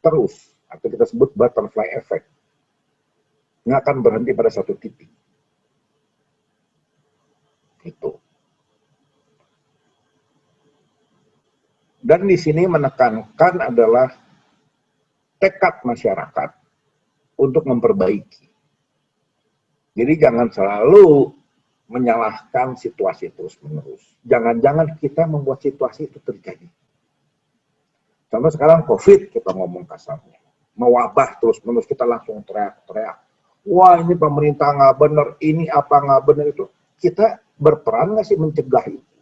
terus. Atau kita sebut butterfly effect. Nggak akan berhenti pada satu titik. Itu. Dan di sini menekankan adalah tekad masyarakat untuk memperbaiki. Jadi jangan selalu menyalahkan situasi terus-menerus. Jangan-jangan kita membuat situasi itu terjadi. Contoh sekarang COVID, kita ngomong kasarnya. Mewabah terus-menerus, kita langsung teriak-teriak. Wah, ini pemerintah nggak benar, ini apa nggak benar itu. Kita berperan nggak sih mencegah itu?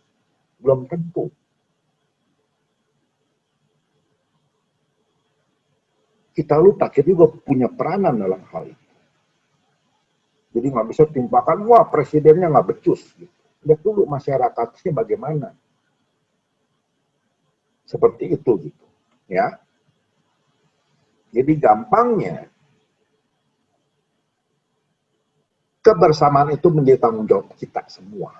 Belum tentu. Kita lupa, kita juga punya peranan dalam hal itu. Jadi nggak bisa timpakan, wah presidennya nggak becus. Gitu. Lihat dulu masyarakatnya bagaimana. Seperti itu gitu, ya. Jadi gampangnya, kebersamaan itu menjadi tanggung jawab kita semua.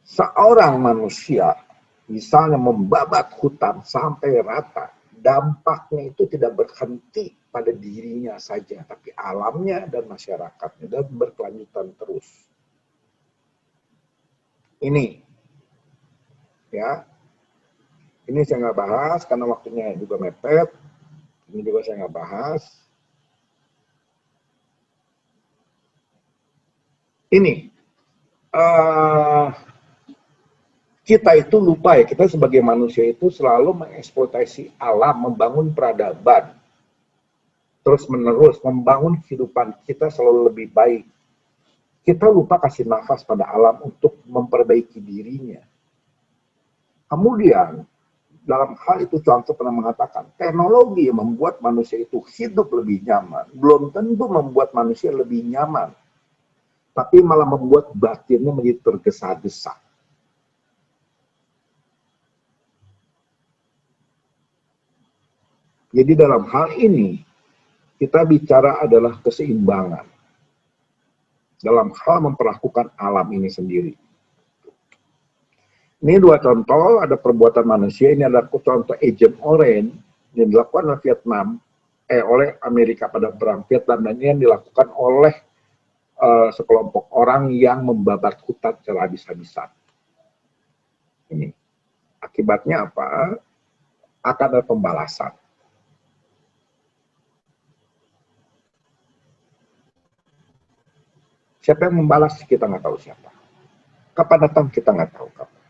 Seorang manusia, misalnya membabat hutan sampai rata, dampaknya itu tidak berhenti pada dirinya saja, tapi alamnya dan masyarakatnya, dan berkelanjutan terus. Ini, ya, ini saya nggak bahas karena waktunya juga mepet. Ini juga saya nggak bahas. Ini, kita itu lupa ya, kita sebagai manusia itu selalu mengeksploitasi alam, membangun peradaban. Terus menerus, membangun kehidupan kita selalu lebih baik. Kita lupa kasih nafas pada alam untuk memperbaiki dirinya. Kemudian, dalam hal itu contoh pernah mengatakan, teknologi yang membuat manusia itu hidup lebih nyaman, belum tentu membuat manusia lebih nyaman. Tapi malah membuat batinnya menjadi tergesa-gesa. Jadi dalam hal ini, kita bicara adalah keseimbangan. Dalam hal memperlakukan alam ini sendiri. Ini dua contoh, ada perbuatan manusia, ini adalah contoh Agent Orange, yang dilakukan oleh Vietnam, oleh Amerika pada perang Vietnam, dan ini yang dilakukan oleh sekelompok orang yang membabat hutan secara habis-habisan. Ini akibatnya apa? akan ada pembalasan. Siapa yang membalas kita nggak tahu siapa. Kapan datang kita nggak tahu kapan.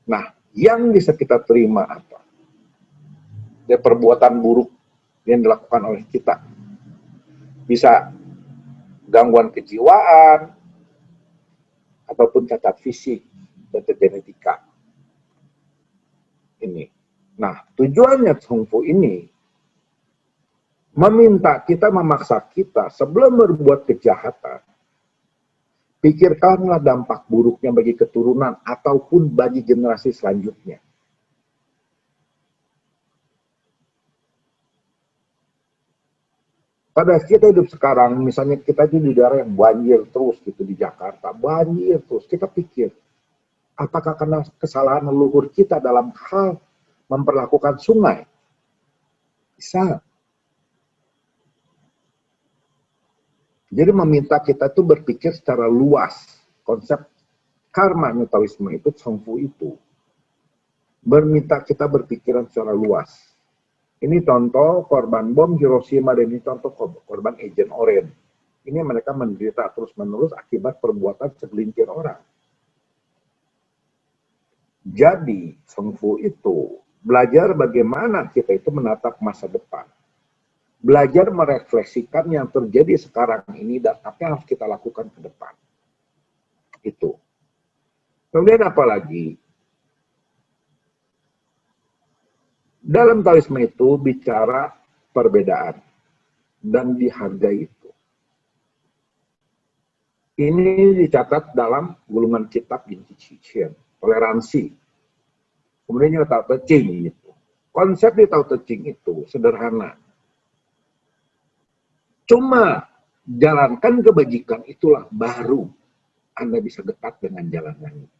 Nah, yang bisa kita terima apa? Dari perbuatan buruk yang dilakukan oleh kita. Bisa gangguan kejiwaan, ataupun cacat fisik, cacat genetika. Ini. Nah, tujuannya Kung Fu ini meminta kita, memaksa kita sebelum berbuat kejahatan, pikirkanlah dampak buruknya bagi keturunan ataupun bagi generasi selanjutnya. Pada kita hidup sekarang, misalnya kita itu di daerah yang banjir terus gitu di Jakarta, banjir terus. Kita pikir, apakah karena kesalahan leluhur kita dalam hal memperlakukan sungai? Bisa. Jadi meminta kita itu berpikir secara luas. Konsep karma Taoisme itu, Kung Fu itu, meminta kita berpikiran secara luas. Ini contoh korban bom Hiroshima dan ini contoh korban Agent Orange. Ini mereka menderita terus-menerus akibat perbuatan segelintir orang. Jadi, Kung Fu itu belajar bagaimana kita itu menatap masa depan. Belajar merefleksikan yang terjadi sekarang ini dan apa yang harus kita lakukan ke depan. Itu. Kemudian apa lagi? Dalam Taoisme itu bicara perbedaan dan dihargai itu. Ini dicatat dalam gulungan kitab Yin Chi Chien, toleransi. Kemudian juga Tao Te Ching itu. Konsep di Tao Te Ching itu sederhana. Cuma jalankan kebajikan itulah baru Anda bisa dekat dengan jalan yang itu.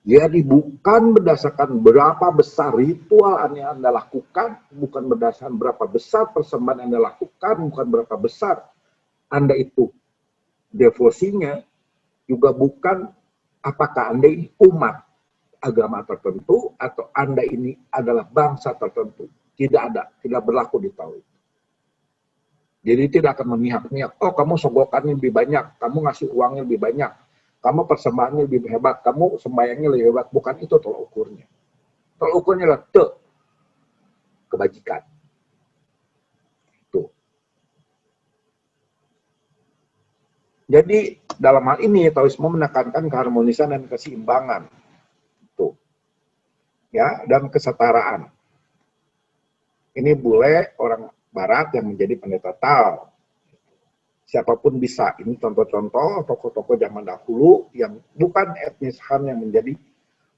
Jadi bukan berdasarkan berapa besar ritual yang Anda lakukan, bukan berdasarkan berapa besar persembahan Anda lakukan, bukan berapa besar Anda itu devosinya, juga bukan apakah Anda ini umat agama tertentu atau Anda ini adalah bangsa tertentu. Tidak ada, tidak berlaku di Tao itu. Jadi tidak akan memihak-mihak, oh kamu sogokannya lebih banyak, kamu ngasih uangnya lebih banyak, kamu persembahannya lebih hebat, kamu sembayangnya lebih hebat. Bukan itu tolak ukurnya. Tolak ukurnya adalah kebajikan. Tuh. Jadi dalam hal ini Taoisme menekankan keharmonisan dan keseimbangan. Tuh. Ya, dan kesetaraan. Ini bule orang Barat yang menjadi pendeta Tao. Siapapun bisa. Ini contoh-contoh tokoh-tokoh zaman dahulu yang bukan etnis Han yang menjadi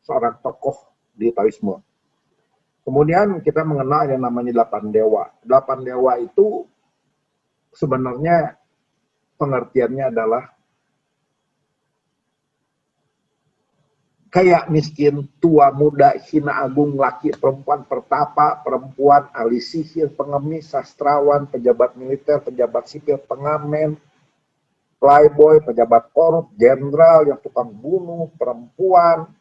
seorang tokoh di Taoisme. Kemudian kita mengenal yang namanya 8 dewa. 8 dewa itu sebenarnya pengertiannya adalah kaya, miskin, tua, muda, hina, agung, laki, perempuan, pertapa, perempuan, ahli sihir, pengemis, sastrawan, pejabat militer, pejabat sipil, pengamen, playboy, pejabat korup, jenderal yang tukang bunuh, perempuan,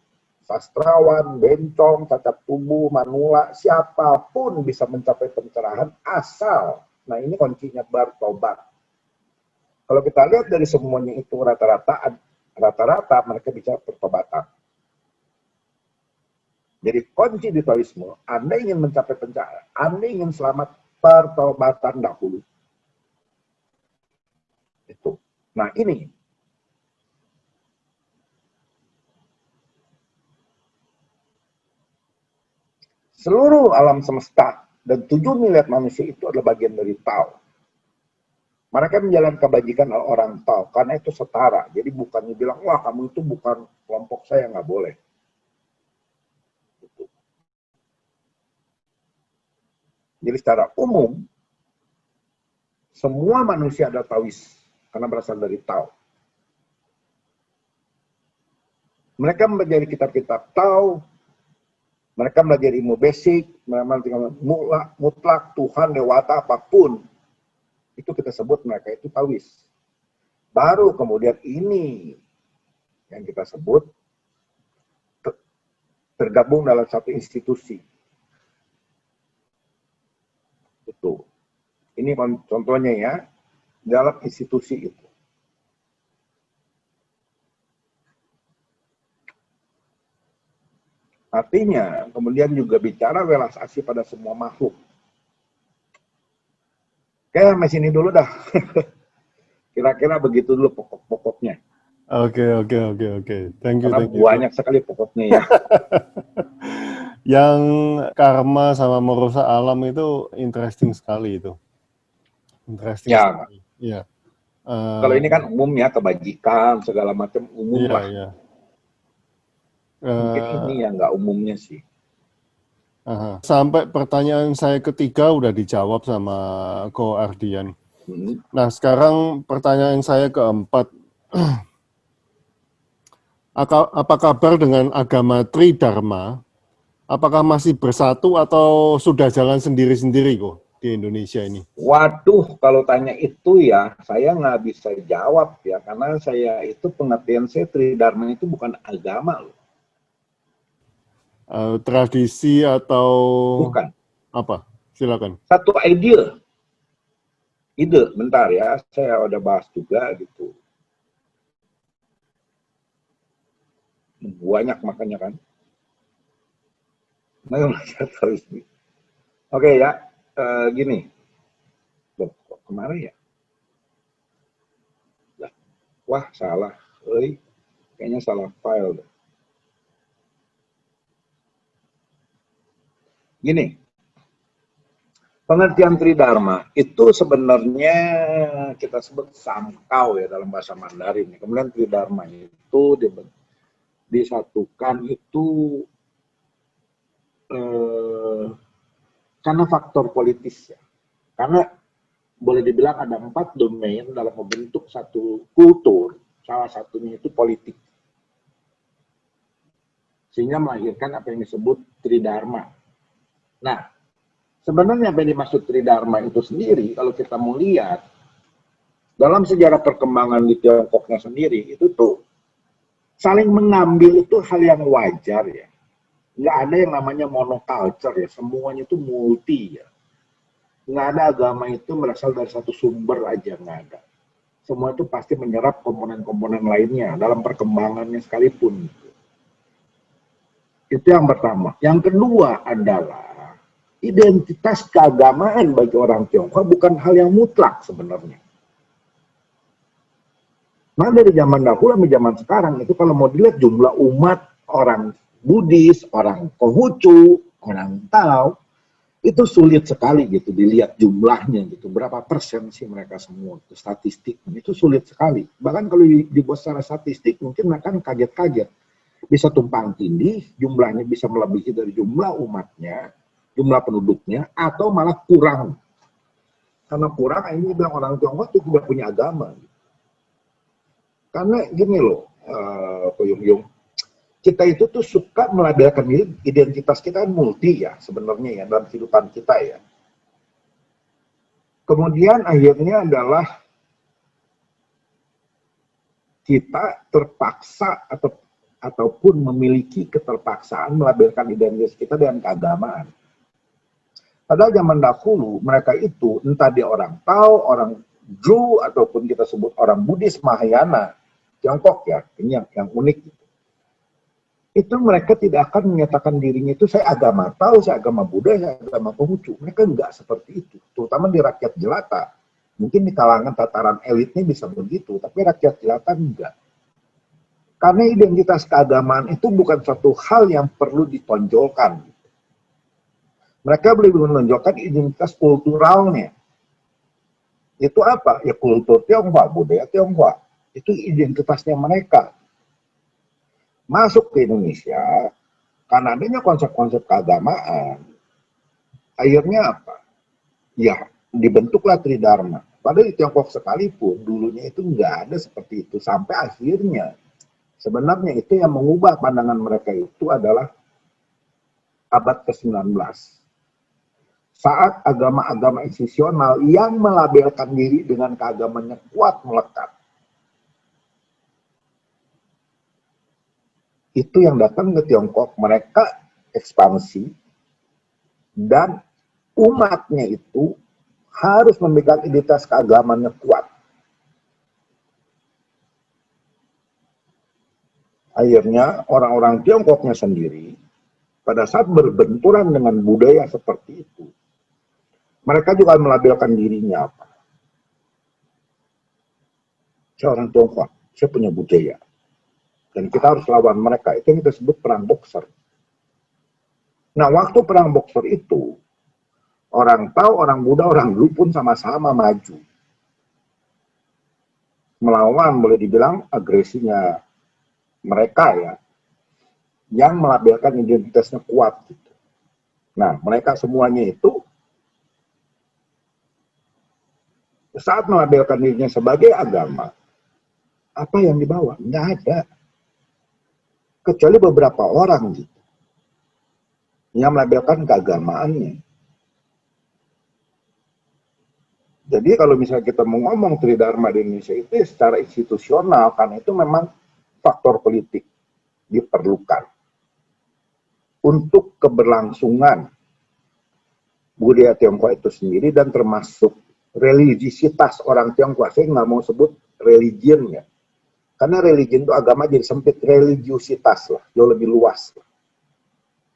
sastrawan, bencong, cacat tubuh, manula, siapapun bisa mencapai pencerahan asal. Nah ini kuncinya bertobat. Kalau kita lihat dari semuanya itu rata-rata mereka bicara pertobatan. Jadi kunci di Taoisme, Anda ingin mencapai pencerahan, Anda ingin selamat, pertobatan dahulu. Itu. Nah ini. Seluruh alam semesta dan 7 miliar manusia itu adalah bagian dari Tao. Mereka menjalankan kebajikan orang Tao, karena itu setara. Jadi bukannya bilang, wah kamu itu bukan kelompok saya, nggak boleh. Jadi secara umum, semua manusia adalah Taois, karena berasal dari Tao. Mereka mempelajari kitab-kitab Tao, mereka belajar ilmu basic, mereka mutlak, Tuhan, dewata, apapun. Itu kita sebut mereka itu Taois. Baru kemudian ini yang kita sebut bergabung dalam satu institusi. Itu. Ini contohnya ya, dalam institusi itu. Artinya, kemudian juga bicara welas asih pada semua makhluk. Oke, sampai sini dulu dah. Kira-kira begitu dulu pokok-pokoknya. Oke. Thank you. Karena banyak sekali pokoknya ya. Yang karma sama merusak alam itu interesting sekali itu. Interesting Ya, sekali. Iya. kalau ini kan umum ya, kebajikan, segala macam umum lah. Iya. Mungkin ini yang nggak umumnya sih. Sampai pertanyaan saya ketiga udah dijawab sama Ko Ardian. Nah, sekarang pertanyaan saya keempat. Apa kabar dengan agama Tridharma? Apakah masih bersatu atau sudah jalan sendiri-sendiri kok di Indonesia ini? Waduh, kalau tanya itu ya, saya nggak bisa jawab ya, karena saya itu pengertian saya Tridharma itu bukan agama loh. Tradisi atau Bukan. apa? Silakan. Satu ide, bentar ya, saya udah bahas juga gitu. Banyak makanya kan. Oke ya, gini. Loh, kok kemarin ya? Wah, salah. Kayaknya salah file. Gini, pengertian Tridharma itu sebenarnya kita sebut samkau ya dalam bahasa Mandarin. Kemudian Tridharma itu disatukan itu karena faktor politis ya. Karena boleh dibilang ada 4 domain dalam membentuk satu kultur. Salah satunya itu politik. Sehingga melahirkan apa yang disebut Tridharma. Nah, sebenarnya apa yang dimaksud Tridharma itu sendiri, kalau kita mau lihat, dalam sejarah perkembangan di Tiongkoknya sendiri, itu tuh saling mengambil itu hal yang wajar ya. Nggak ada yang namanya monoculture ya, semuanya itu multi ya. Nggak ada agama itu berasal dari satu sumber aja, nggak ada. Semua itu pasti menyerap komponen-komponen lainnya dalam perkembangannya sekalipun. Itu yang pertama. Yang kedua adalah identitas keagamaan bagi orang Tionghoa bukan hal yang mutlak sebenarnya. Nah dari zaman dahulu sampai zaman sekarang itu kalau mau dilihat jumlah umat orang Buddhis, orang Konghucu, orang Tao itu sulit sekali gitu dilihat jumlahnya gitu. Berapa persen sih mereka semua itu statistiknya itu sulit sekali. Bahkan kalau dibuat secara statistik mungkin mereka kaget-kaget. Bisa tumpang tindih, jumlahnya bisa melebihi dari jumlah umatnya, jumlah penduduknya, atau malah kurang. Karena kurang, ini bilang orang Tionghoa itu tidak punya agama. Karena gini loh, Ko Yung, kita itu tuh suka melabelkan identitas kita kan multi ya, sebenarnya ya, dalam kehidupan kita ya. Kemudian akhirnya adalah kita terpaksa ataupun memiliki keterpaksaan melabelkan identitas kita dengan keagamaan. Padahal zaman dahulu mereka itu entah dia orang Tao, orang Zhou ataupun kita sebut orang Buddhis Mahayana, Tiongkok ya, ini yang unik. Itu mereka tidak akan menyatakan dirinya itu saya agama Tao, saya agama Buddha, saya agama Konghucu. Mereka enggak seperti itu, terutama di rakyat jelata. Mungkin di kalangan tataran elitnya bisa begitu, tapi rakyat jelata enggak. Karena identitas keagamaan itu bukan suatu hal yang perlu ditonjolkan. Mereka boleh menonjolkan identitas kulturalnya. Itu apa? Ya kultur Tionghoa, budaya Tionghoa. Itu identitasnya mereka. Masuk ke Indonesia, karena adanya konsep-konsep keagamaan, akhirnya apa? Ya, dibentuklah Tridharma. Padahal di Tiongkok sekalipun, dulunya itu nggak ada seperti itu. Sampai akhirnya, sebenarnya itu yang mengubah pandangan mereka itu adalah abad ke-19. Saat agama-agama institusional yang melabelkan diri dengan keagamannya kuat melekat. itu yang datang ke Tiongkok, mereka ekspansi, dan umatnya itu harus memegang identitas keagamannya kuat. Akhirnya orang-orang Tiongkoknya sendiri, pada saat berbenturan dengan budaya seperti itu, mereka juga melabelkan dirinya apa? Saya orang Tiongkok, saya punya budaya. Dan kita harus lawan mereka. Itu yang kita sebut perang boxer. Nah, waktu perang boxer itu, orang tahu, orang muda, orang dulu pun sama-sama maju. Melawan, boleh dibilang, agresinya mereka ya, yang melabelkan identitasnya kuat. Gitu. Nah, mereka semuanya itu, saat melabelkan dirinya sebagai agama, apa yang dibawa? Nggak ada. Kecuali beberapa orang gitu, yang melabelkan keagamaannya. Jadi kalau misalnya kita mau ngomong Tridharma di Indonesia itu secara institusional, kan itu memang faktor politik diperlukan untuk keberlangsungan budaya Tiongkok itu sendiri dan termasuk religiositas orang Tiongkok. Saya nggak mau sebut religion ya, karena religion itu agama jadi sempit, religiositas lah, jauh lebih luas.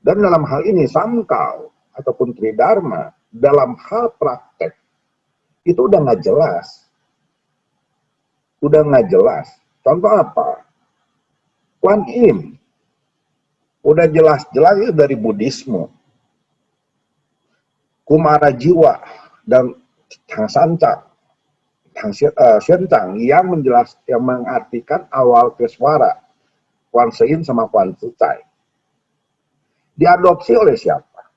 Dan dalam hal ini Samkau ataupun Tridharma dalam hal praktek itu udah nggak jelas. Udah nggak jelas. Contoh apa? Kuan Yin. Udah jelas-jelas itu dari Buddhisme. Kumara Jiwa dan Tang Sancang, Shentang yang mengartikan awal keswara. Kuan Sein sama Kuan Zucai. Diadopsi oleh siapa?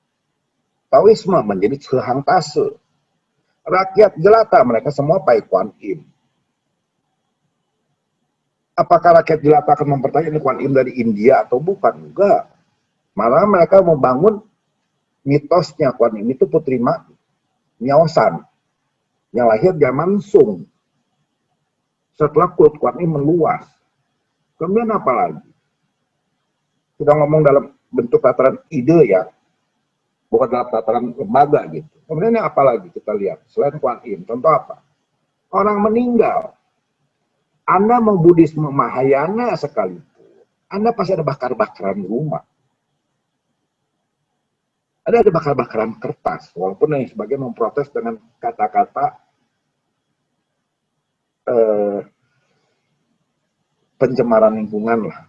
Taoisme menjadi Cehang Tase. Rakyat jelata, mereka semua Pai Kuan Im. Apakah rakyat jelata akan mempertanyakan Kuan Im dari India atau bukan? Enggak. Malah mereka membangun mitosnya Kuan Im itu Putri Miaosan yang lahir zaman Sung. Setelah kult Kuan Im meluas. Kemudian apa lagi? Kita ngomong dalam bentuk tataran ide ya, bukan dalam tataran lembaga gitu. Kemudian apa lagi kita lihat selain Kuan Im? Contoh apa? Orang meninggal. Anda mau Buddhisme Mahayana sekalipun, Anda pasti ada bakar-bakaran rumah. Ada bakar-bakaran kertas, walaupun yang sebagian memprotes dengan kata-kata pencemaran lingkungan lah.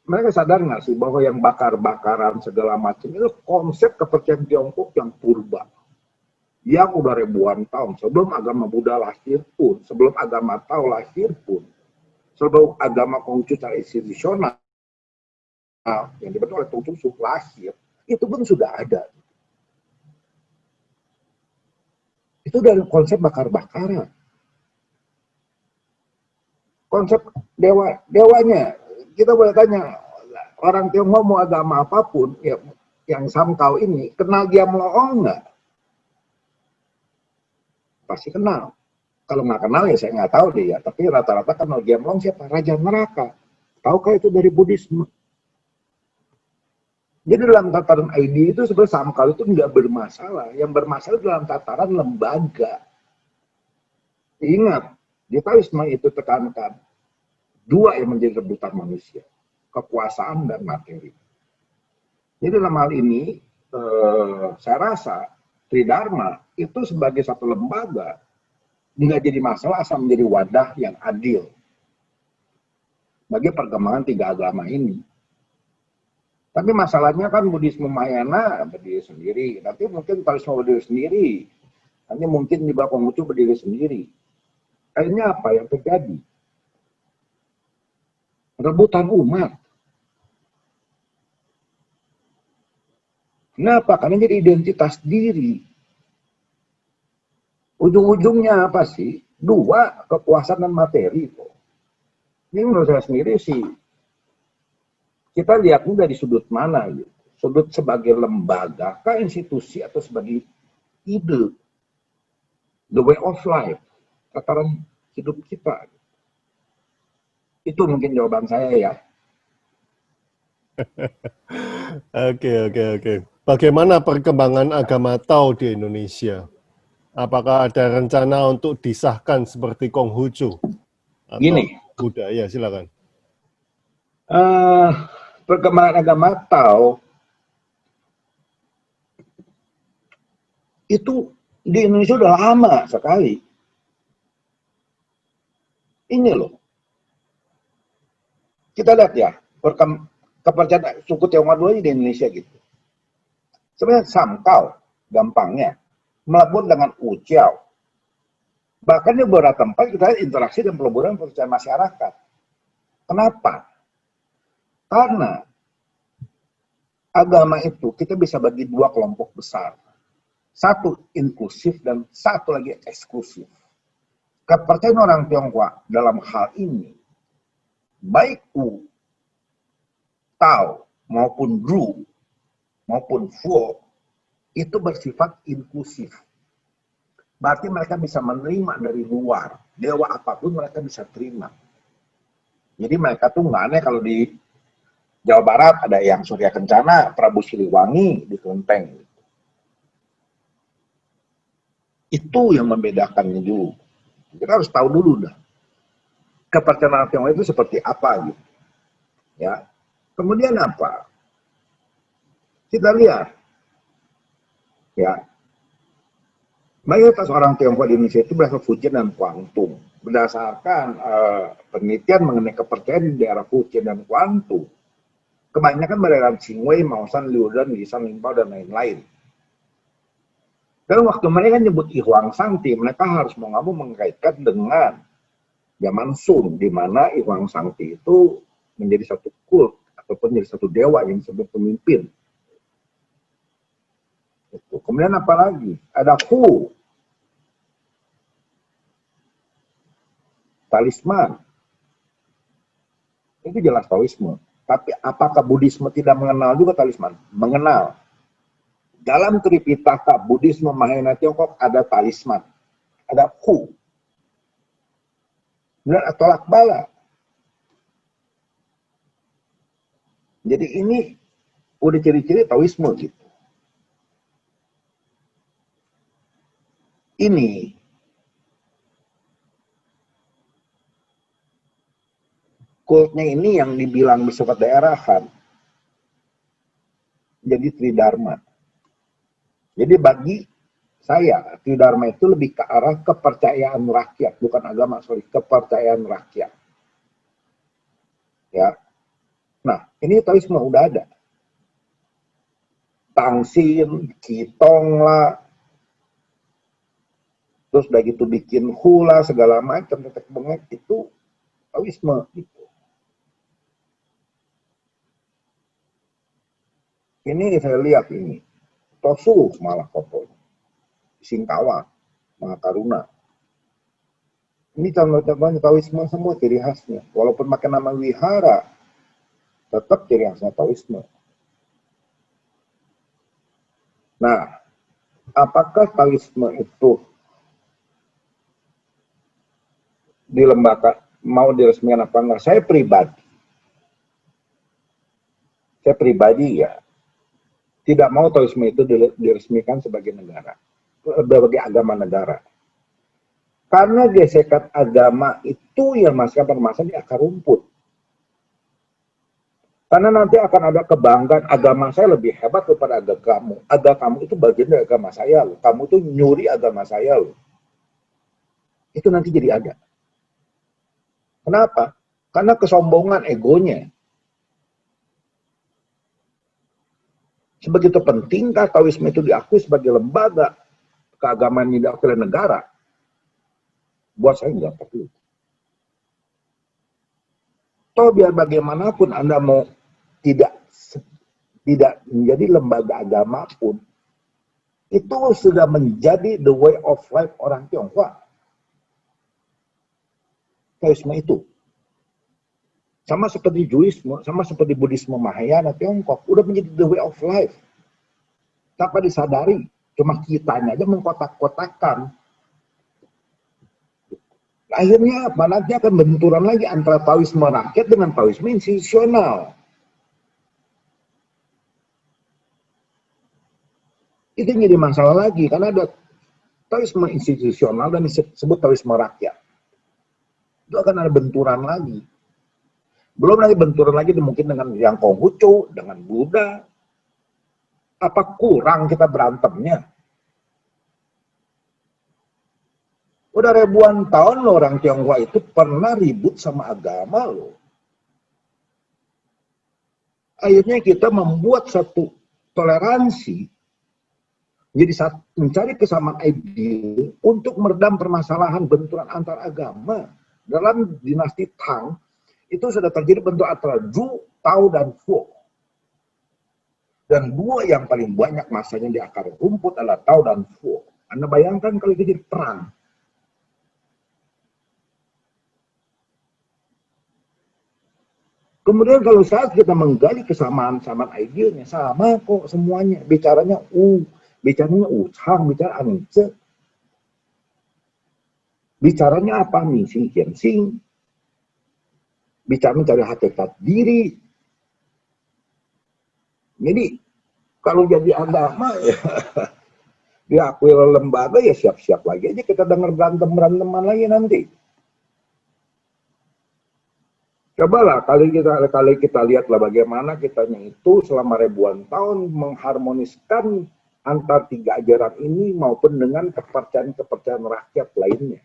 Mereka sadar nggak sih bahwa yang bakar-bakaran segala macam itu konsep kepercayaan Tiongkok yang purba, yang udah ribuan tahun sebelum agama Buddha lahir pun, sebelum agama Tao lahir pun, sebelum agama Konghucu secara institusional yang dibentuk oleh Konghucu lahir, itu pun sudah ada. Itu dari konsep bakar-bakaran. Konsep dewanya, kita boleh tanya, orang Tionghoa mau agama apapun, ya, yang Samkau ini, kenal dia Mloong nggak? Pasti kenal. Kalau nggak kenal ya saya nggak tahu deh ya, tapi rata-rata kenal dia Mloong siapa? Raja Neraka. Tahukah itu dari Buddhisme? Jadi dalam tataran ID itu sebenarnya Samkau itu nggak bermasalah. Yang bermasalah dalam tataran lembaga. Ingat, di Taoisme itu tekankan dua yang menjadi rebutan manusia, kekuasaan dan materi. Jadi dalam hal ini, saya rasa Tridharma itu sebagai satu lembaga nggak jadi masalah asal menjadi wadah yang adil bagi perkembangan tiga agama ini. Tapi masalahnya kan Buddhisme Mahayana berdiri sendiri, nanti mungkin Taoisme berdiri sendiri, nanti mungkin di bawah Konghucu berdiri sendiri. Akhirnya apa yang terjadi? Rebutan umat. Kenapa? Karena jadi identitas diri. Ujung-ujungnya apa sih? Dua, kekuasaan dan materi. Ini menurut saya sendiri sih, kita lihatnya dari sudut mana gitu. Sudut sebagai lembaga, kah institusi atau sebagai ide. The way of life. Tataran hidup kita. Itu mungkin jawaban saya ya. Oke. Bagaimana perkembangan agama Tao di Indonesia? Apakah ada rencana untuk disahkan seperti Konghucu atau Gini, Buddha? Ya, silakan. perkembangan agama Tao itu di Indonesia udah lama sekali. Ini loh, kita lihat ya, kepercayaan suku Tionghoa dulu di Indonesia gitu. Sebenarnya samkau, gampangnya, melebur dengan uciao. Bahkan di beberapa tempat kita lihat interaksi dan peleburan kepercayaan masyarakat. Kenapa? Karena agama itu kita bisa bagi dua kelompok besar. Satu inklusif dan satu lagi eksklusif. Kepercayaan orang Tionghoa dalam hal ini, baik Wu, Tao, maupun Ru, maupun Fuo, itu bersifat inklusif. Berarti mereka bisa menerima dari luar. Dewa apapun mereka bisa terima. Jadi mereka tuh nggak aneh kalau di Jawa Barat ada yang Surya Kencana, Prabu Siliwangi di Kelenteng. Itu yang membedakannya dulu. Kita harus tahu dulu dah. Kepercayaan Tionghoa itu seperti apa gitu. Ya. Kemudian apa? Kita lihat. Ya. Mayoritas orang Tionghoa di Indonesia itu berasal Fujian dan Guangdong. Berdasarkan penelitian mengenai kepercayaan di daerah Fujian dan Guangdong, kebanyakan berada Qingwei, Maosan, Liudan, Lisan, Limpao, dan lain-lain. Dan waktu mereka nyebut Ihuang Sangti, mereka harus mau nggak mau mengkaitkan dengan zaman Sun, di mana Ihuang Sangti itu menjadi satu kult ataupun menjadi satu dewa yang disebut pemimpin. Kemudian apa lagi? Ada Hu, talisman. Itu jelas Taoisme. Tapi apakah Buddhisme tidak mengenal juga talisman? Mengenal. Dalam Tripitaka Buddhisme Mahayana Tiongkok ada talisman. Ada Hu. Kemudian ada tolak bala. Jadi ini udah ciri-ciri Taoisme gitu. Ini kultnya ini yang dibilang bersifat daerahan. Jadi Tridharma. Jadi bagi saya, Tridharma itu lebih ke arah kepercayaan rakyat, bukan agama, kepercayaan rakyat. Ya. Nah, ini Taoisme udah ada. Tangsin, Qitong lah, terus udah gitu bikin hula segala macam, tetek bengek itu Taoisme gitu. Ini saya lihat ini, Tosu malah pokoknya, Singkawa, Mahakaruna. Ini contoh-contohnya Taoisme semua ciri khasnya. Walaupun pakai nama wihara, tetap ciri khasnya Taoisme. Nah, apakah Taoisme itu di lembaga mau diresmikan apa enggak? Saya pribadi ya tidak mau Taoisme itu diresmikan sebagai negara, sebagai agama negara. Karena gesekan agama itu yang masih permasalahan di akar rumput. Karena nanti akan ada kebanggaan agama saya lebih hebat daripada agama kamu. Agama kamu itu bagian dari agama saya loh. Kamu tuh nyuri agama saya loh. Itu nanti jadi ada. Kenapa? Karena kesombongan egonya. Sebegitu pentingkah Taoisme itu diakui sebagai lembaga keagamaan yang diakui oleh negara? Buat saya nggak perlu. Toh biar bagaimanapun Anda mau tidak menjadi lembaga agama pun, itu sudah menjadi the way of life orang Tionghoa. Taoisme itu. Sama seperti Judaisme, sama seperti Buddhisme Mahayana Tiongkok, udah menjadi the way of life. Tanpa disadari, cuma kitanya aja mengkotak-kotakan. Akhirnya apa? Nanti akan benturan lagi antara Taoisme rakyat dengan Taoisme institusional. Itu yang jadi masalah lagi, karena ada Taoisme institusional dan disebut Taoisme rakyat. Itu akan ada benturan lagi. Belum lagi benturan lagi mungkin dengan yang Konghucu, dengan Buddha. Apa kurang kita berantemnya? Udah ribuan tahun loh orang Tionghoa itu pernah ribut sama agama loh. Akhirnya kita membuat satu toleransi, jadi mencari kesamaan ideal untuk meredam permasalahan benturan antar agama. Dalam dinasti Tang, itu sudah terjadi bentuk antara Zhou, Tao, dan Fu. Dan dua yang paling banyak masanya di akar rumput adalah Tao dan Fu. Anda bayangkan kalau itu jadi perang. Kemudian kalau saat kita menggali kesamaan-kesamaan idealnya, sama kok semuanya. Bicaranya bicaranya Chang, bicara Anice. Bicaranya apa? Misi Hiensing. Bicara mencari hakikat diri. Jadi, kalau jadi agama, ya, diakui oleh lembaga, ya siap-siap lagi aja kita dengar berantem-beranteman lagi nanti. Cobalah kali kita lihatlah bagaimana kitanya itu selama ribuan tahun mengharmoniskan antar tiga ajaran ini maupun dengan kepercayaan-kepercayaan rakyat lainnya.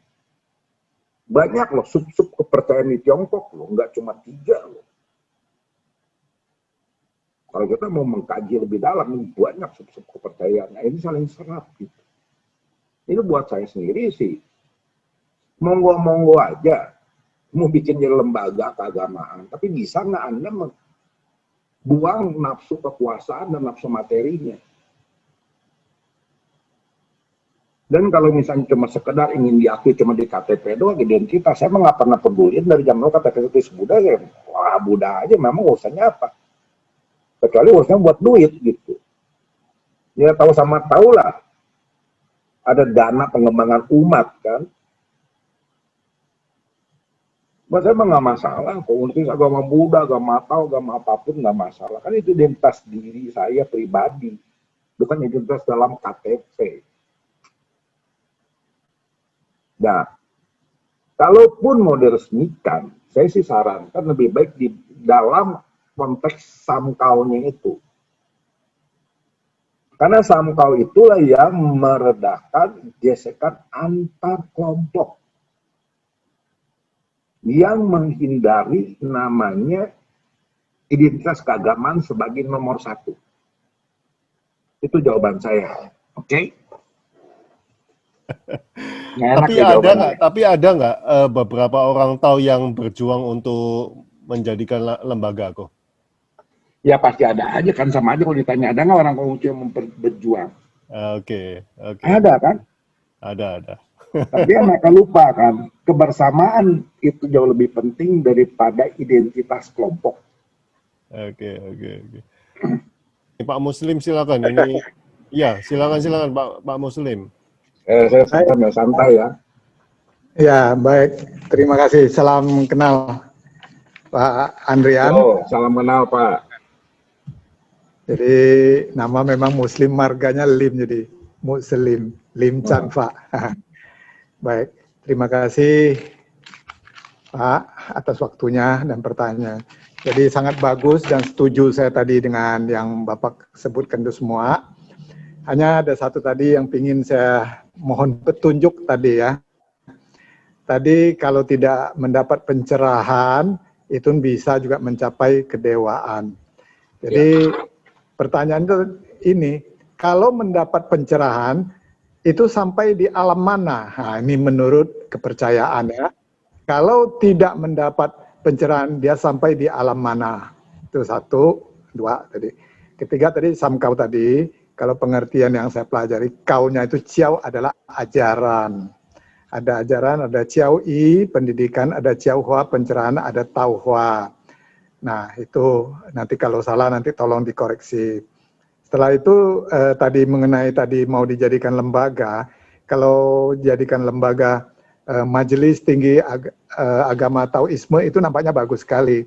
Banyak loh sub-sub kepercayaan di Tiongkok loh, nggak cuma 3 loh. Kalau kita mau mengkaji lebih dalam, banyak sub-sub kepercayaan. Nah, ini saling serap gitu. Ini buat saya sendiri sih, monggo-monggo aja. Mau bikin jadi lembaga keagamaan, tapi bisa nggak Anda buang nafsu kekuasaan dan nafsu materinya? Dan kalau misalnya cuma sekedar ingin diakui cuma di KTP doang identitas, saya nggak pernah peduli dari zaman KTP itu Buddha, ya wah Buddha aja, memang urusannya apa? Kecuali urusannya buat duit gitu. Ya tahu sama tahu lah, ada dana pengembangan umat kan. Buat saya emang nggak masalah, komunitas agama Buddha, agama Tao, agama apapun nggak masalah. Kan itu identitas diri saya pribadi, bukan identitas dalam KTP. Nah, kalaupun mau diresmikan, saya sih sarankan lebih baik di dalam konteks samkaunya itu. Karena samkau itulah yang meredakan gesekan antar kelompok. Yang menghindari namanya identitas keagamaan sebagai nomor 1. Itu jawaban saya. Oke? Tapi ada nggak beberapa orang tahu yang berjuang untuk menjadikan lembaga kok? Ya pasti ada aja kan, sama aja kalau ditanya ada nggak orang Konghucu yang berjuang? Oke. Ada kan? Ada. Tapi mereka lupa kan, kebersamaan itu jauh lebih penting daripada identitas kelompok. Oke. Pak Muslim silakan. Ini, ya silakan Pak Muslim. Saya santai ya. Ya, baik. Terima kasih. Salam kenal, Pak Andrian. Oh, salam kenal, Pak. Jadi, nama memang Muslim, marganya Lim, jadi Muslim. Lim Chan, Pak. Baik. Terima kasih, Pak, atas waktunya dan pertanyaan. Jadi, sangat bagus dan setuju saya tadi dengan yang Bapak sebutkan itu semua. Hanya ada satu tadi yang ingin saya mohon petunjuk tadi ya. Tadi kalau tidak mendapat pencerahan, itu bisa juga mencapai kedewaan. Jadi pertanyaan itu ini, kalau mendapat pencerahan, itu sampai di alam mana? Nah, ini menurut kepercayaan ya. Kalau tidak mendapat pencerahan, dia sampai di alam mana? Itu 1, 2 tadi. Ketiga tadi samkau tadi. Kalau pengertian yang saya pelajari, kaunya itu ciao adalah ajaran. Ada ajaran, ada ciao i, pendidikan, ada ciao hua, pencerahan, ada tau hua. Nah, itu nanti kalau salah nanti tolong dikoreksi. Setelah itu tadi mengenai tadi mau dijadikan lembaga, kalau jadikan lembaga Majelis Tinggi Agama Taoisme itu nampaknya bagus sekali.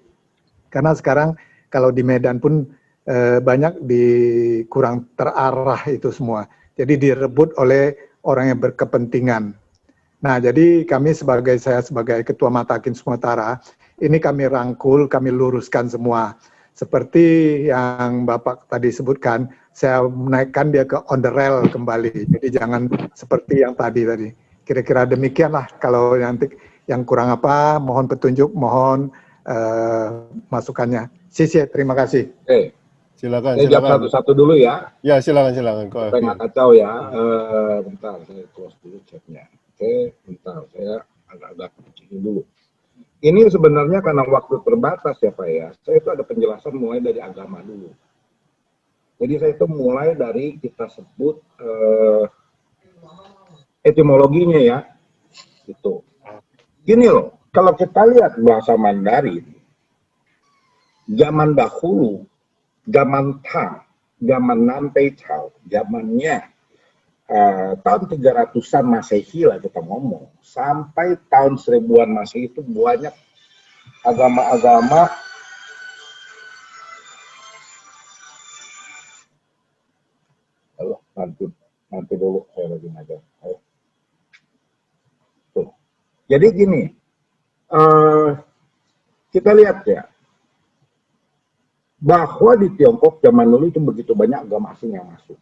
Karena sekarang kalau di Medan pun banyak kurang terarah itu semua. Jadi direbut oleh orang yang berkepentingan. Nah, jadi saya sebagai Ketua Matakin Sumatera, ini kami rangkul, kami luruskan semua. Seperti yang Bapak tadi sebutkan, saya menaikkan dia ke on the rail kembali. Jadi jangan seperti yang tadi. Kira-kira demikianlah. Kalau nanti yang kurang apa, mohon petunjuk, mohon masukannya. Terima kasih. Oke. Silakan. Saya jawab satu-satu dulu ya. Ya, silakan. Saya nggak kacau ya. Bentar, saya close dulu chatnya. Oke, bentar. Saya agak-agak kecilin dulu. Ini sebenarnya karena waktu terbatas ya Pak ya. Saya itu ada penjelasan mulai dari agama dulu. Jadi saya itu mulai dari kita sebut etimologinya ya. Gitu. Gini loh, kalau kita lihat bahasa Mandarin, zaman dahulu, zaman Tang, zaman Nanpei Chao, zamannya tahun 300-an Masehi lah kita ngomong, sampai tahun 1000-an Masehi itu banyak agama-agama nanti dulu saya lagi ngajar. Tuh. Jadi gini, kita lihat ya, bahwa di Tiongkok zaman dulu itu begitu banyak agama asing yang masuk.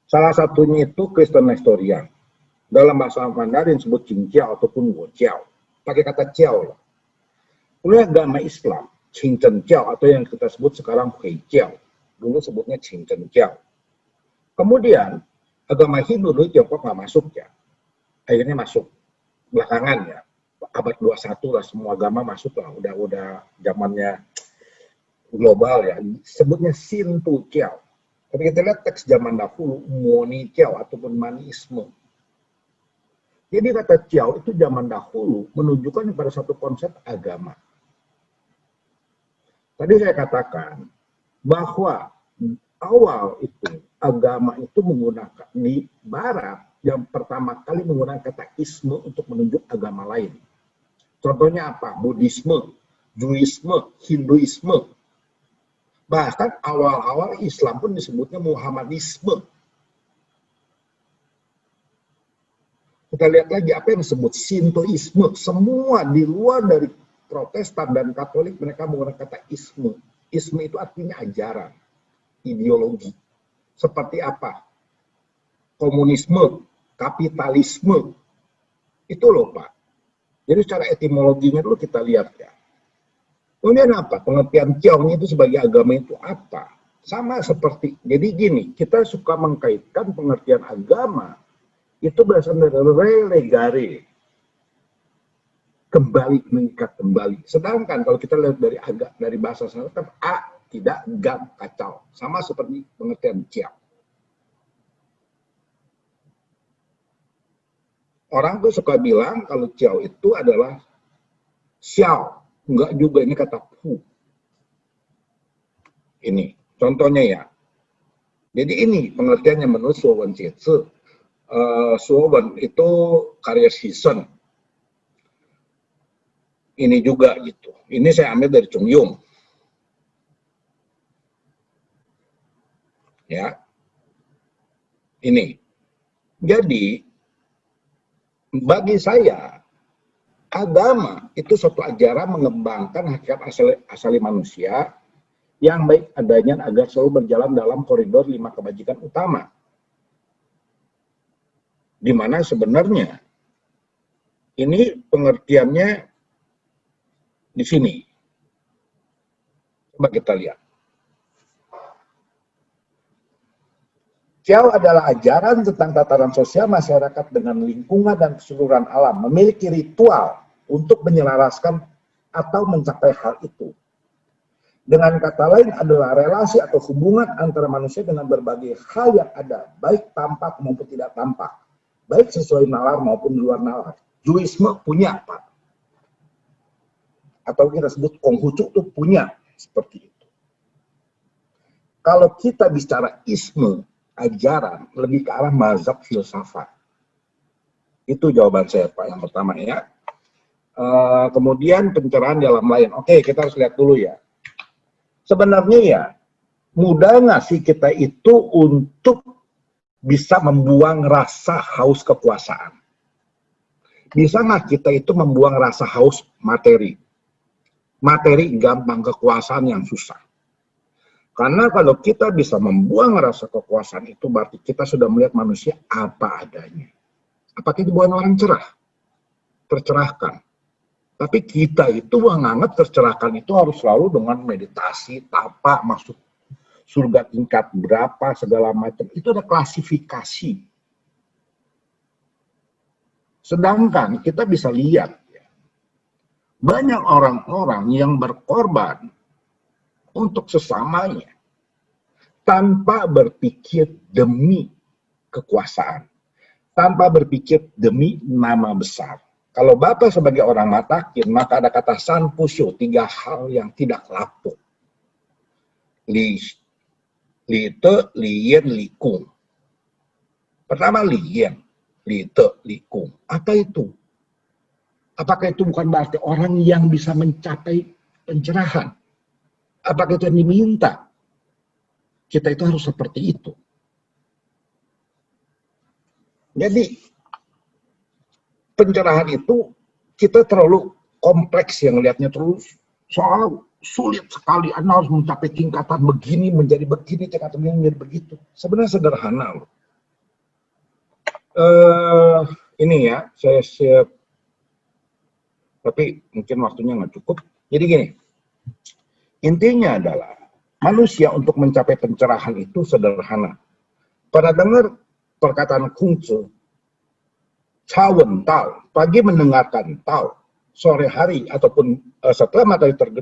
Salah satunya itu Kristen Nestorian. Dalam bahasa Mandarin disebut Qingjiao ataupun Wojiao. Pakai kata Jiao lah. Kemudian agama Islam, Qingzhenjiao atau yang kita sebut sekarang Huijiao. Dulu sebutnya Qingzhenjiao. Kemudian agama Hindu dulu Tiongkok nggak masuk ya. Akhirnya masuk belakangan ya. Abad 21 lah semua agama masuk lah. Udah zamannya global ya. Sebutnya Sintu Jiao. Tapi kita lihat teks zaman dahulu, Moni Jiao ataupun Manisme. Jadi kata Jiao itu zaman dahulu menunjukkan pada satu konsep agama. Tadi saya katakan bahwa awal itu agama itu menggunakan di Barat yang pertama kali menggunakan kata isme untuk menunjuk agama lain. Contohnya apa? Buddhisme, Judaisme, Hinduisme. Bahkan awal-awal Islam pun disebutnya Muhammadisme. Kita lihat lagi apa yang disebut Sintoisme. Semua di luar dari Protestan dan Katolik mereka menggunakan kata isme. Isme itu artinya ajaran, ideologi. Seperti apa? Komunisme, kapitalisme. Itu loh Pak. Jadi secara etimologinya dulu kita lihat ya. Kemudian apa? Pengertian Tiong itu sebagai agama itu apa? Sama seperti, jadi gini, kita suka mengkaitkan pengertian agama itu berasal dari relegare. Kembali, mengikat kembali. Sedangkan kalau kita lihat dari bahasa Sanskrit, a, tidak, gam, kacau. Sama seperti pengertian Tiong. Orang tuh suka bilang kalau Tiao itu adalah xiao. Enggak juga, ini kata pu. Ini, contohnya ya. Jadi ini pengertiannya menurut Suowen Jiezi. Suowen itu karya Sison. Ini juga gitu. Ini saya ambil dari Chung Yung. Ya. Ini. Jadi, bagi saya, agama itu suatu ajaran mengembangkan hakikat asali manusia yang baik adanya agar selalu berjalan dalam koridor 5 kebajikan utama. Di mana sebenarnya ini pengertiannya di sini. Coba kita lihat. Jiao adalah ajaran tentang tataran sosial masyarakat dengan lingkungan dan keseluruhan alam, memiliki ritual untuk menyelaraskan atau mencapai hal itu. Dengan kata lain adalah relasi atau hubungan antara manusia dengan berbagai hal yang ada, baik tampak maupun tidak tampak, baik sesuai nalar maupun luar nalar. Judaisme punya, Pak. Atau kita sebut Konghucu itu punya, seperti itu. Kalau kita bicara isme, ajaran, lebih ke arah mazhab filsafat. Itu jawaban saya Pak yang pertama ya. Kemudian pencerahan dalam lain. Oke, kita harus lihat dulu ya. Sebenarnya ya, mudah nggak sih kita itu untuk bisa membuang rasa haus kekuasaan? Bisa nggak kita itu membuang rasa haus materi? Materi gampang, kekuasaan yang susah. Karena kalau kita bisa membuang rasa kekuasaan itu berarti kita sudah melihat manusia apa adanya. Apakah itu bukan orang cerah? Tercerahkan. Tapi kita itu menganggap tercerahkan itu harus selalu dengan meditasi, tapa, masuk surga tingkat berapa, segala macam. Itu ada klasifikasi. Sedangkan kita bisa lihat, ya, banyak orang-orang yang berkorban untuk sesamanya tanpa berpikir demi kekuasaan, tanpa berpikir demi nama besar. Kalau Bapak sebagai orang Matakin, maka ada kata sanpusyo, 3 hal yang tidak lapuk. Lite, lien, likung. Pertama lien, lite, likung. Apa itu? Apakah itu bukan berarti orang yang bisa mencapai pencerahan? Apakah itu yang diminta? Kita itu harus seperti itu. Jadi, pencerahan itu kita terlalu kompleks yang lihatnya terus soal sulit sekali. Anda harus mencapai tingkatan begini, menjadi begini, tingkatan yang menjadi begitu. Sebenarnya sederhana loh. Ini ya, saya share, tapi mungkin waktunya nggak cukup. Jadi gini, intinya adalah manusia untuk mencapai pencerahan itu sederhana. Pernah dengar perkataan Kungcu, cawen tau, pagi mendengarkan tau, sore hari ataupun setelah matahari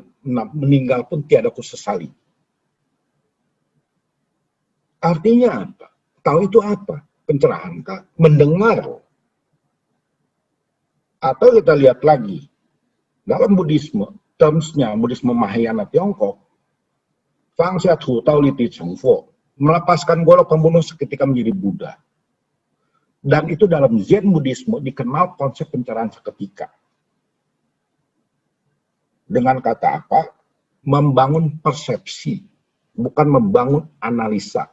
meninggal pun tiada kusesali. Artinya apa? Tahu itu apa? Pencerahan kah? Mendengar. Atau kita lihat lagi, dalam Buddhisme, termsnya Buddhisme Mahayana Tiongkok, Fang Xia Tu Tao Li Ti Cheng Fo, melepaskan golok pembunuh seketika menjadi Buddha. Dan itu dalam Zen Buddhisme dikenal konsep pencerahan seketika. Dengan kata apa? Membangun persepsi, bukan membangun analisa.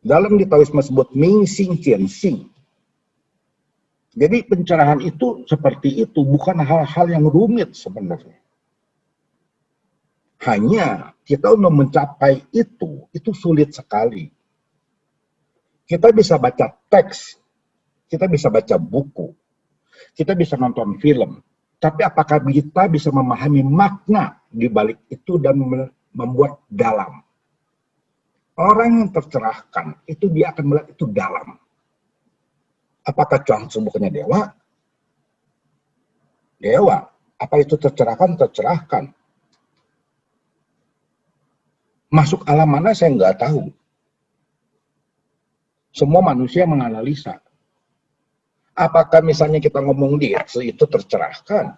Dalam di Taoisme disebut Ming Xing Qian Xing. Jadi pencerahan itu seperti itu, bukan hal-hal yang rumit sebenarnya. Hanya kita untuk mencapai itu sulit sekali. Kita bisa baca teks, kita bisa baca buku, kita bisa nonton film, tapi apakah kita bisa memahami makna di balik itu dan membuat dalam? Orang yang tercerahkan, itu dia akan melihat itu dalam. Apakah Chuang Tzu bukannya dewa? Dewa. Apa itu tercerahkan? Tercerahkan. Masuk alam mana saya nggak tahu. Semua manusia menganalisa. Apakah misalnya kita ngomong Lietze itu tercerahkan?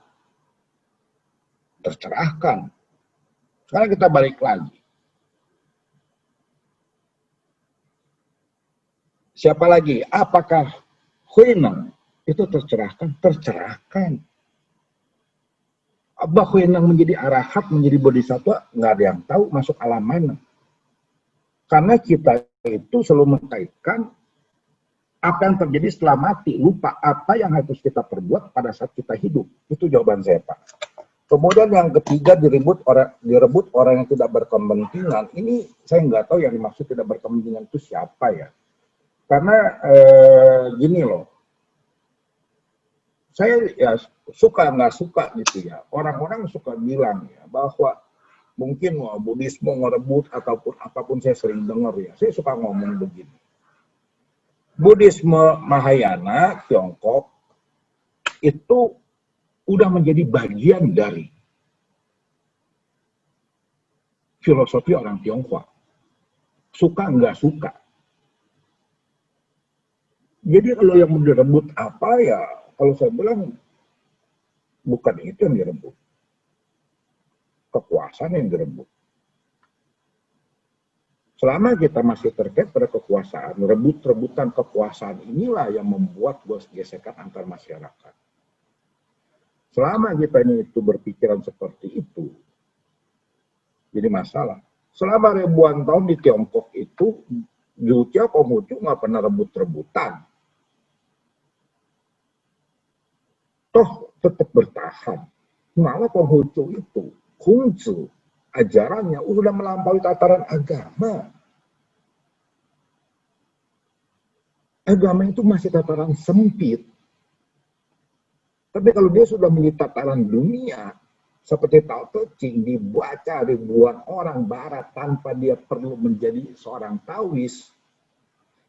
Tercerahkan. Sekarang kita balik lagi. Siapa lagi? Apakah Huineng itu tercerahkan? Tercerahkan. Abah Huineng menjadi arahat, menjadi bodhisattva, nggak ada yang tahu masuk alam mana. Karena kita itu selalu mengkaitkan apa yang terjadi setelah mati, lupa apa yang harus kita perbuat pada saat kita hidup. Itu jawaban saya, Pak. Kemudian yang ketiga, direbut orang yang tidak berkepentingan. Ini saya nggak tahu yang dimaksud tidak berkepentingan itu siapa ya. Karena gini loh, saya ya suka nggak suka gitu ya. Orang-orang suka bilang ya bahwa mungkin Buddhisme ngerebut ataupun apapun, saya sering dengar ya. Saya suka ngomong begini. Buddhisme Mahayana Tiongkok itu udah menjadi bagian dari filosofi orang Tionghoa. Suka nggak suka. Jadi kalau yang mau direbut apa ya, kalau saya bilang bukan itu yang direbut. Kekuasaan yang direbut. Selama kita masih terkait pada kekuasaan, rebut-rebutan kekuasaan inilah yang membuat gesekan antar masyarakat. Selama kita ini itu berpikiran seperti itu, jadi masalah. Selama ribuan tahun di Tiongkok itu, Jucia Konghucu nggak pernah rebut-rebutan. Toh tetap bertahan. Malah Konghucu itu, Konghucu, ajarannya sudah melampaui tataran agama. Agama itu masih tataran sempit. Tapi kalau dia sudah menjadi tataran dunia, seperti Tao Te Ching dibaca ribuan orang barat tanpa dia perlu menjadi seorang Taois,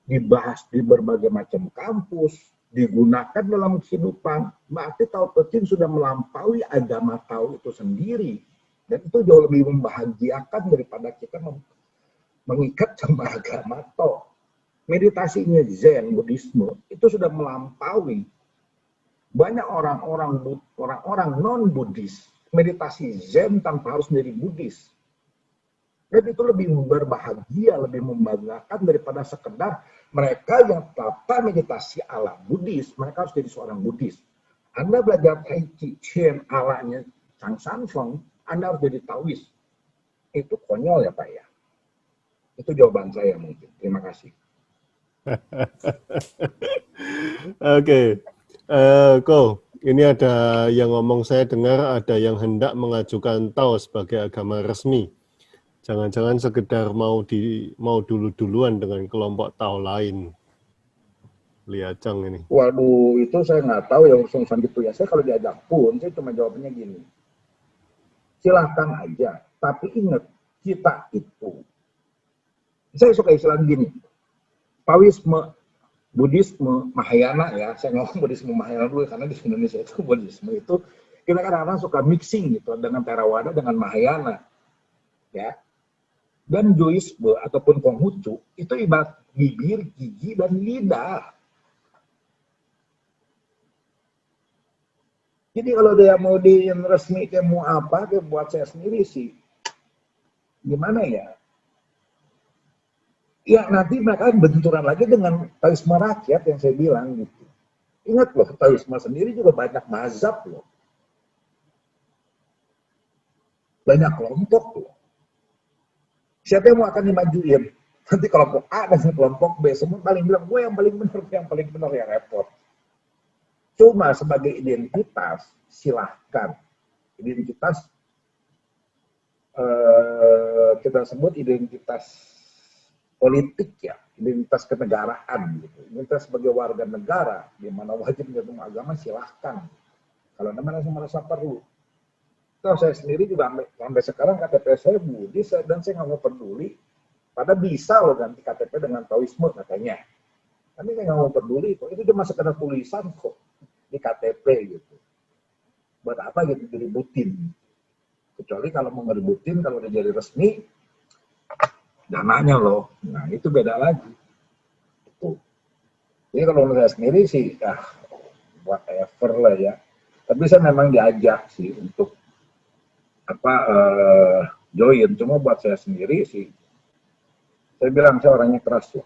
dibahas di berbagai macam kampus, digunakan dalam kehidupan, berarti Tao Te Ching sudah melampaui agama Tao itu sendiri. Dan itu jauh lebih membahagiakan daripada kita mengikat sama agama Tao. Meditasinya Zen, Buddhisme, itu sudah melampaui. Banyak orang-orang non-Buddhis meditasi Zen tanpa harus menjadi Buddhis. Dan itu lebih berbahagia, lebih membanggakan daripada sekedar mereka yang tata meditasi ala Buddhis. Mereka harus jadi seorang Buddhis. Anda belajar Tai Chi Chuan alanya Chang San Feng, Anda harus jadi Taois. Itu konyol ya Pak ya. Itu jawaban saya mungkin. Terima kasih. Oke. Ko, ini ada yang ngomong, saya dengar ada yang hendak mengajukan Tao sebagai agama resmi. Jangan-jangan sekedar mau dulu-duluan dengan kelompok Tao lain. Liacang ini. Waduh, itu saya nggak tahu ya urusan gitu ya. Saya kalau diajak pun, saya cuma jawabnya gini. Silahkan aja, tapi ingat, kita itu. Saya suka istilah gini. Taoisme, Buddhisme, Mahayana ya, saya ngomong Buddhisme Mahayana dulu karena di Indonesia itu Buddhisme itu kita kadang-kadang suka mixing gitu dengan Theravada dengan Mahayana, ya. Dan Joisme ataupun Konghucu itu ibarat bibir, gigi dan lidah. Jadi kalau dia mau resmi kayak mau apa, dia buat saya sendiri sih. Gimana ya? Ya nanti mereka benturan lagi dengan Taoisme rakyat yang saya bilang gitu. Ingat loh, Taoisme sendiri juga banyak mazhab loh. Banyak kelompok loh. Siapa yang mau akan dimajuin? Nanti kelompok A dan kelompok B semua paling bilang, gue yang paling benar ya repot. Cuma sebagai identitas, silahkan. Identitas, kita sebut identitas politik ya, identitas kenegaraan gitu. Identitas sebagai warga negara, di mana wajib menyertai agama silahkan. Kalau namanya merasa perlu. Kalau saya sendiri juga sampai sekarang KTP saya Buddhis dan saya nggak mau peduli. Padahal bisa loh ganti KTP dengan Taoisme katanya. Tapi saya nggak mau peduli kok. Itu cuma sekedar tulisan kok di KTP gitu. Buat apa gitu diributin? Kecuali kalau mau ngeributin, kalau udah jadi resmi, dananya loh. Nah itu beda lagi. Itu. Jadi kalau menurut saya sendiri sih, whatever lah ya. Tapi saya memang diajak sih untuk join. Cuma buat saya sendiri sih, saya bilang saya orangnya keras loh.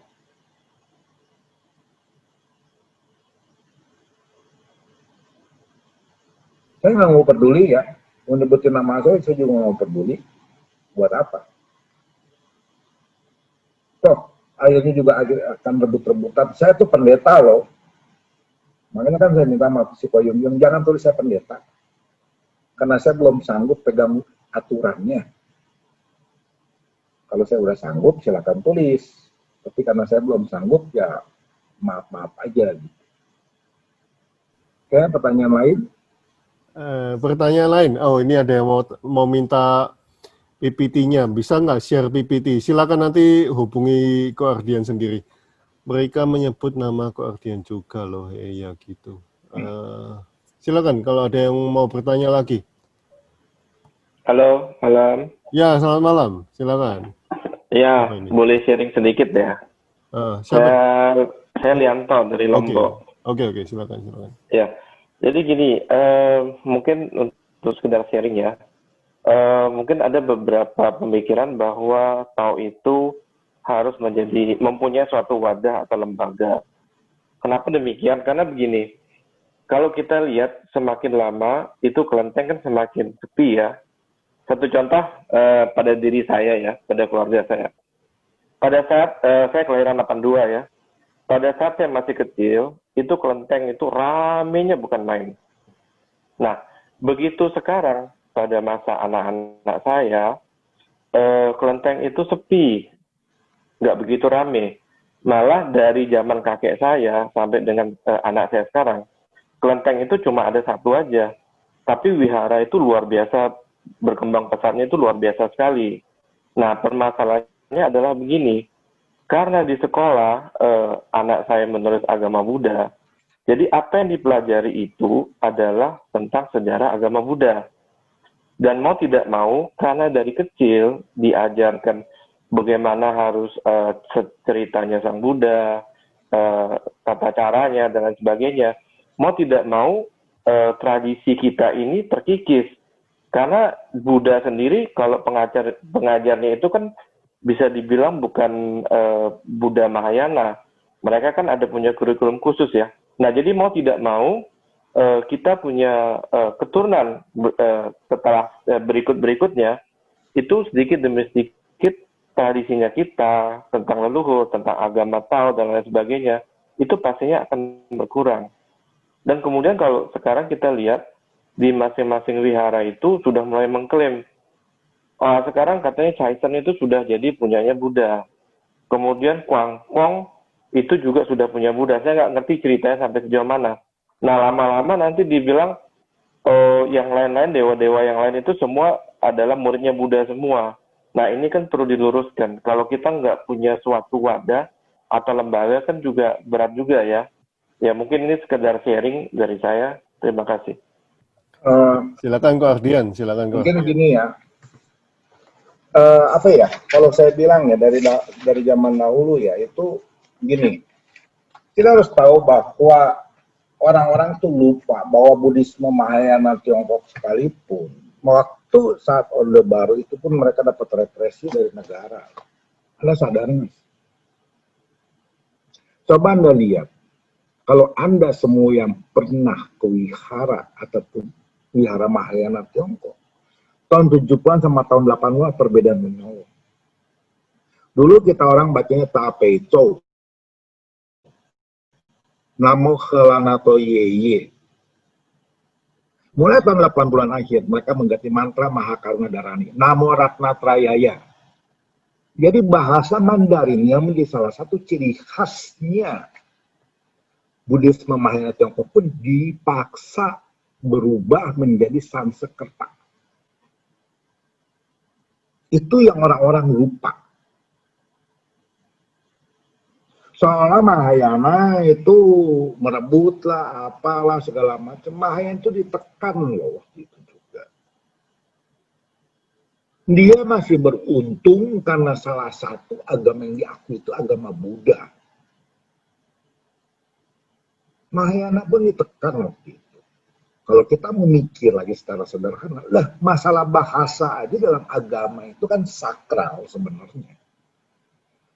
Saya nggak mau peduli ya, mau nyebutin nama saya juga nggak mau peduli. Buat apa? Toh, akhirnya juga akan rebut-rebutan. Saya tuh pendeta loh. Makanya kan saya minta maaf si Ko Yung, jangan tulis saya pendeta. Karena saya belum sanggup pegang aturannya. Kalau saya udah sanggup, silakan tulis. Tapi karena saya belum sanggup, ya maaf-maaf aja. Gitu. Oke, pertanyaan lain? Pertanyaan lain. Oh, ini ada yang mau minta PPT-nya. Bisa nggak share PPT? Silakan nanti hubungi Ko Ardian sendiri. Mereka menyebut nama Ko Ardian juga loh. Ya gitu. Silakan kalau ada yang mau bertanya lagi. Halo, malam. Ya, selamat malam. Silakan. Ya, boleh sharing sedikit ya. Saya Lianto dari Lombok. Oke, silakan. Ya, jadi gini, mungkin untuk sekedar sharing ya. Mungkin ada beberapa pemikiran bahwa Tao itu harus mempunyai suatu wadah atau lembaga. Kenapa demikian? Karena begini, kalau kita lihat semakin lama itu kelenteng kan semakin sepi ya. Satu contoh pada diri saya ya, pada keluarga saya. Pada saat saya kelahiran 82 ya, pada saat saya masih kecil, itu kelenteng itu ramenya bukan main. Nah, begitu sekarang pada masa anak-anak saya, kelenteng itu sepi, nggak begitu rame. Malah dari zaman kakek saya sampai dengan anak saya sekarang, kelenteng itu cuma ada satu aja. Tapi wihara itu luar biasa, berkembang pesatnya itu luar biasa sekali. Nah, permasalahannya adalah begini, karena di sekolah anak saya menulis agama Buddha, jadi apa yang dipelajari itu adalah tentang sejarah agama Buddha. Dan mau tidak mau, karena dari kecil diajarkan bagaimana harus ceritanya Sang Buddha, tata caranya, dan lain sebagainya. Mau tidak mau, tradisi kita ini terkikis. Karena Buddha sendiri, kalau pengajarnya itu kan bisa dibilang bukan Buddha Mahayana. Mereka kan ada punya kurikulum khusus ya. Nah, jadi mau tidak mau, kita punya keturunan setelah berikut-berikutnya, itu sedikit demi sedikit tradisinya kita, tentang leluhur, tentang agama Tao, dan lain sebagainya, itu pastinya akan berkurang. Dan kemudian kalau sekarang kita lihat, di masing-masing wihara itu sudah mulai mengklaim, sekarang katanya Chaisen itu sudah jadi punyanya Buddha. Kemudian Guangpong itu juga sudah punya Buddha. Saya nggak ngerti ceritanya sampai sejauh mana. Nah, lama-lama nanti dibilang yang lain-lain, dewa-dewa yang lain itu semua adalah muridnya Buddha semua. Nah, ini kan perlu diluruskan. Kalau kita nggak punya suatu wadah atau lembaga kan juga berat juga ya. Ya, mungkin ini sekedar sharing dari saya. Terima kasih. Silakan Ko Ardian, silakan Ko. Mungkin gini ya, apa ya, kalau saya bilang ya dari zaman dahulu ya, itu gini, kita harus tahu bahwa orang-orang tuh lupa bahwa Buddhisme Mahayana Tiongkok sekalipun, waktu saat Orde Baru itu pun mereka dapat represi dari negara. Anda sadar nggak? Coba Anda lihat, kalau Anda semua yang pernah ke wihara ataupun wihara Mahayana Tiongkok, tahun 70-an sama tahun 80-an perbedaan menolak. Dulu kita orang bacanya Taipei Chou, Namo Helanato Yeye. Mulai tahun 80-an akhir, mereka mengganti mantra Mahakaruna Dharani, Namo Ratnatrayaya. Jadi bahasa Mandarin yang menjadi salah satu ciri khasnya Buddhisme Mahayana Tiongkok pun dipaksa berubah menjadi Sanskerta. Itu yang orang-orang lupa. Soalnya Mahayana itu merebutlah, apalah segala macam. Mahayana itu ditekan loh waktu itu juga. Dia masih beruntung karena salah satu agama yang diakui itu agama Buddha. Mahayana pun ditekan waktu itu. Kalau kita memikir lagi secara sederhana, lah masalah bahasa aja dalam agama itu kan sakral sebenarnya.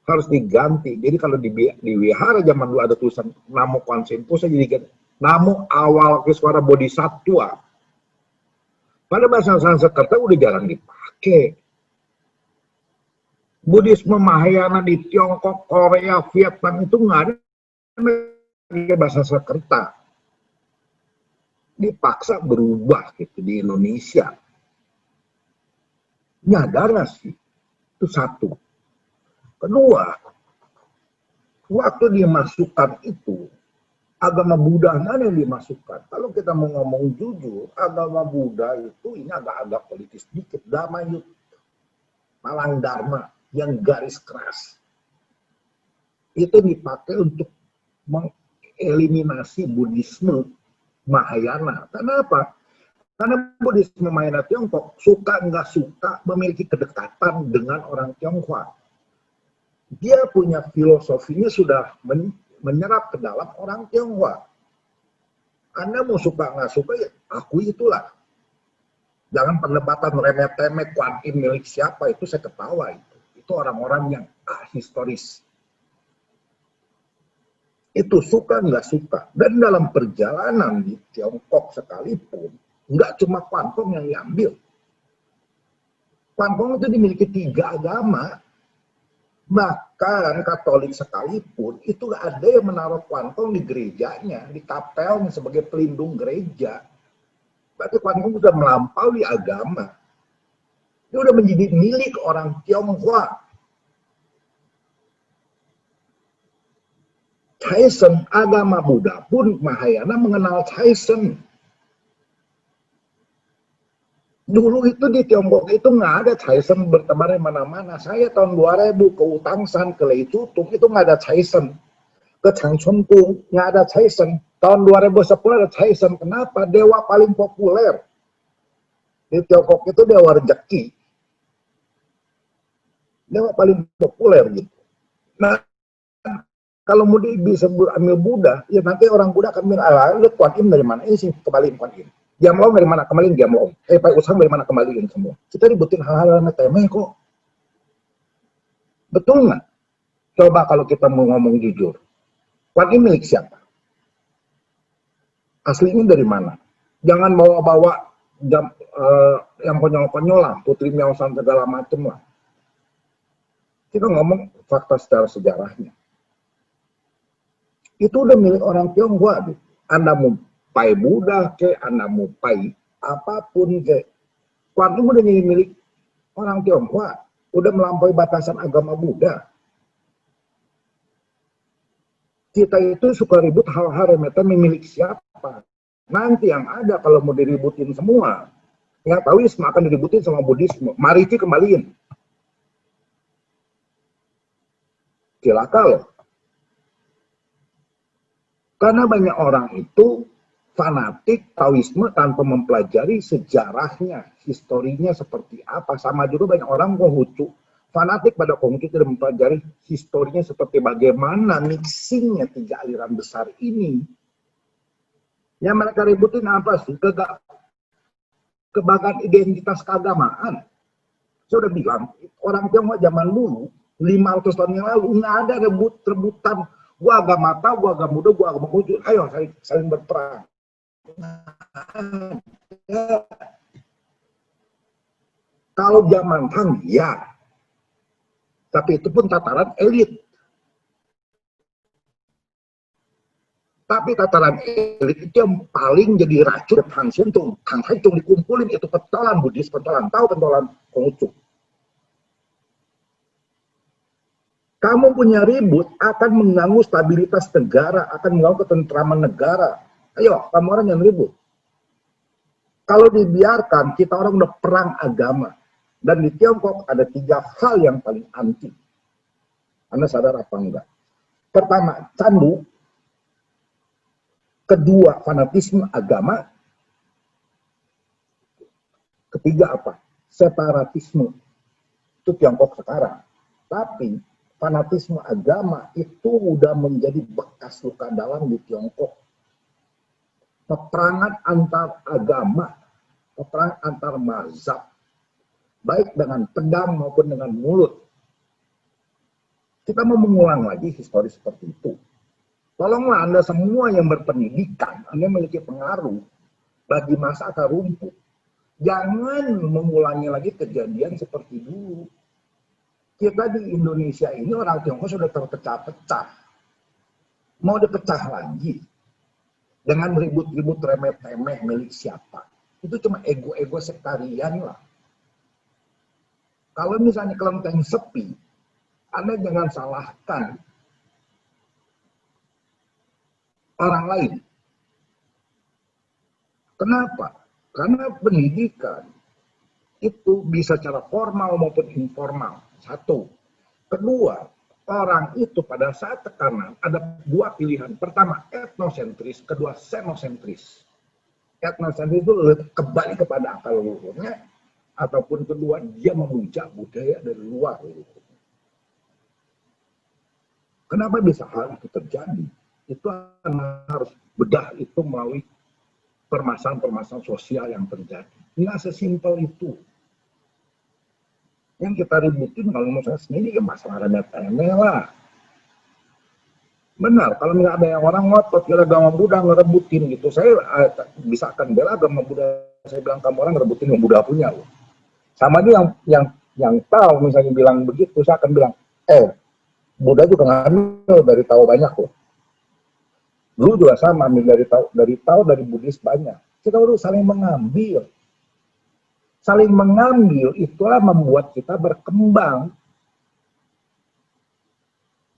Harus diganti. Jadi kalau di wihara zaman dulu ada tulisan Namo Kwansin Po, saya jadi Namo Awalokeswara Bodhisattva. Pada bahasa Sanskerta udah jarang dipakai. Buddhisme Mahayana di Tiongkok, Korea, Vietnam itu nggak ada bahasa Sanskerta. Dipaksa berubah gitu di Indonesia. Nyadar nggak sih? Itu satu. Kedua, waktu dimasukkan itu, agama Buddha mana yang dimasukkan? Kalau kita mau ngomong jujur, agama Buddha itu ini agak-agak politis sedikit. Damayut, Malang Dharma, yang garis keras. Itu dipakai untuk mengeliminasi Buddhisme Mahayana. Kenapa? Karena Buddhisme Mahayana Tiongkok suka nggak suka memiliki kedekatan dengan orang Tionghoa. Dia punya filosofinya sudah menyerap ke dalam orang Tionghoa. Anda mau suka nggak suka ya akui itulah. Jangan perdebatan remeh-temeh kuantim milik siapa, itu saya ketawa itu. Itu orang-orang yang historis. Itu suka nggak suka. Dan dalam perjalanan di Tiongkok sekalipun, nggak cuma Kwantong yang diambil. Kwantong itu dimiliki 3 agama. Bahkan Katolik sekalipun, itu ada yang menaruh Kwantong di gerejanya, di kapelnya sebagai pelindung gereja. Berarti Kwantong sudah melampaui agama. Dia sudah menjadi milik orang Tionghoa. Taisen, agama Buddha pun Mahayana mengenal Taisen. Dulu itu di Tiongkok itu nggak ada Taisen bertebar di mana-mana. Saya tahun 2000 ke Utangsan, ke Leicutung, itu nggak ada Taisen. Ke Changchuntung, nggak ada Taisen. Tahun 2010 ada Taisen. Kenapa? Dewa paling populer di Tiongkok itu dewa rezeki. Dewa paling populer gitu. Nah, kalau mau bisa ambil Buddha, ya nanti orang Buddha akan bilang, lu Kuan Im dari mana? Ini sih kembaliin Kuan Im. Jamlong dari mana? Kembaliin Jamlong. Pai Usang dari mana? Kembaliin semua. Kita ributin hal-hal yang temeh kok. Betul nggak? Coba kalau kita mau ngomong jujur. Kuan Im milik siapa? Aslinya dari mana? Jangan bawa-bawa yang konyol-konyol lah. Putri Miao San segala macem lah. Kita ngomong fakta secara sejarahnya. Itu udah milik orang Tionghoa. Anda mau pai Buddha ke, Anda mau pai apapun ke, Kwantong udah jadi milik orang Tionghoa. Udah melampaui batasan agama Buddha. Kita itu suka ribut hal-hal remeh milik siapa. Nanti yang ada kalau mau diributin semua, yang Taoisme akan diributin sama Buddhisme. Mari kembaliin. Cilaka loh. Karena banyak orang itu fanatik Taoisme tanpa mempelajari sejarahnya, historinya seperti apa. Sama juga banyak orang Konghucu, fanatik pada Konghucu tidak mempelajari historinya seperti bagaimana mixingnya 3 aliran besar ini. Yang mereka ributin apa sih? Kebanggaan identitas keagamaan. Saya udah bilang, orang Tionghoa zaman dulu, 500 tahun yang lalu, nggak ada rebutan. Gua agama Tao, gua agama Buddha, gua agama Konghucu. Ayo saling berperang. Kalau zaman Tang, ya. Tapi itu pun tataran elit. Tapi tataran elit itu yang paling jadi racun. Tang Xintung, Tang Taichung dikumpulin, itu pentolan Buddhis, pentolan Tao, pentolan Konghucu. Kamu punya ribut akan mengganggu stabilitas negara, akan mengganggu ketentraman negara. Ayo, kamu orang yang ribut. Kalau dibiarkan, kita orang udah perang agama. Dan di Tiongkok ada 3 hal yang paling anti. Anda sadar apa enggak? Pertama, candu. Kedua, fanatisme agama. Ketiga apa? Separatisme. Itu Tiongkok sekarang. Tapi fanatisme agama itu udah menjadi bekas luka dalam di Tiongkok. Peperangan antar agama, peperangan antar mazhab, baik dengan pedang maupun dengan mulut. Kita mau mengulang lagi histori seperti itu. Tolonglah Anda semua yang berpendidikan, Anda memiliki pengaruh bagi masa akar rumput. Jangan mengulangi lagi kejadian seperti dulu. Kita di Indonesia ini orang Tiongkok sudah terpecah-pecah. Mau dipecah lagi dengan ribut-ribut remeh-temeh milik siapa. Itu cuma ego-ego sektarian lah. Kalau misalnya kelenteng sepi, Anda jangan salahkan orang lain. Kenapa? Karena pendidikan itu bisa secara formal maupun informal. 1. Kedua, orang itu pada saat tekanan ada 2 pilihan. Pertama, etnosentris. Kedua, xenosentris. Etnosentris itu kembali kepada akal luhurnya. Ataupun kedua, dia memuja budaya dari luar. Kenapa bisa hal itu terjadi? Itu harus bedah itu melalui permasalahan-permasalahan sosial yang terjadi. Nggak sesimpel itu. Yang kita ributin kalau menurut saya sendiri ya masalah remeh-temeh lah. Benar, kalau nggak ada yang orang ngotot, kira agama Buddha ngerebutin gitu, saya bisa akan bela agama Buddha. Saya bilang kamu orang ngerebutin yang Buddha punya loh. Sama dia yang tahu misalnya bilang begitu, saya akan bilang, Buddha juga ngambil dari tahu banyak loh. Dulu juga sama, ambil dari Buddhis banyak. Kita harus saling mengambil. Saling mengambil itulah membuat kita berkembang.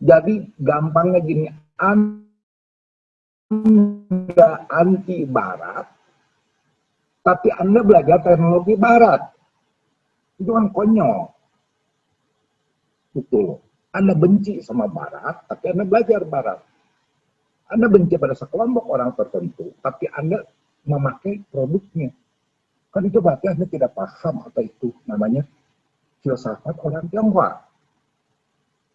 Jadi gampangnya gini, Anda anti Barat, tapi Anda belajar teknologi Barat. Itu kan konyol. Itu. Anda benci sama Barat, tapi Anda belajar Barat. Anda benci pada sekelompok orang tertentu, tapi Anda memakai produknya. Kan itu berarti Anda tidak paham apa itu namanya filsafat orang Tionghoa.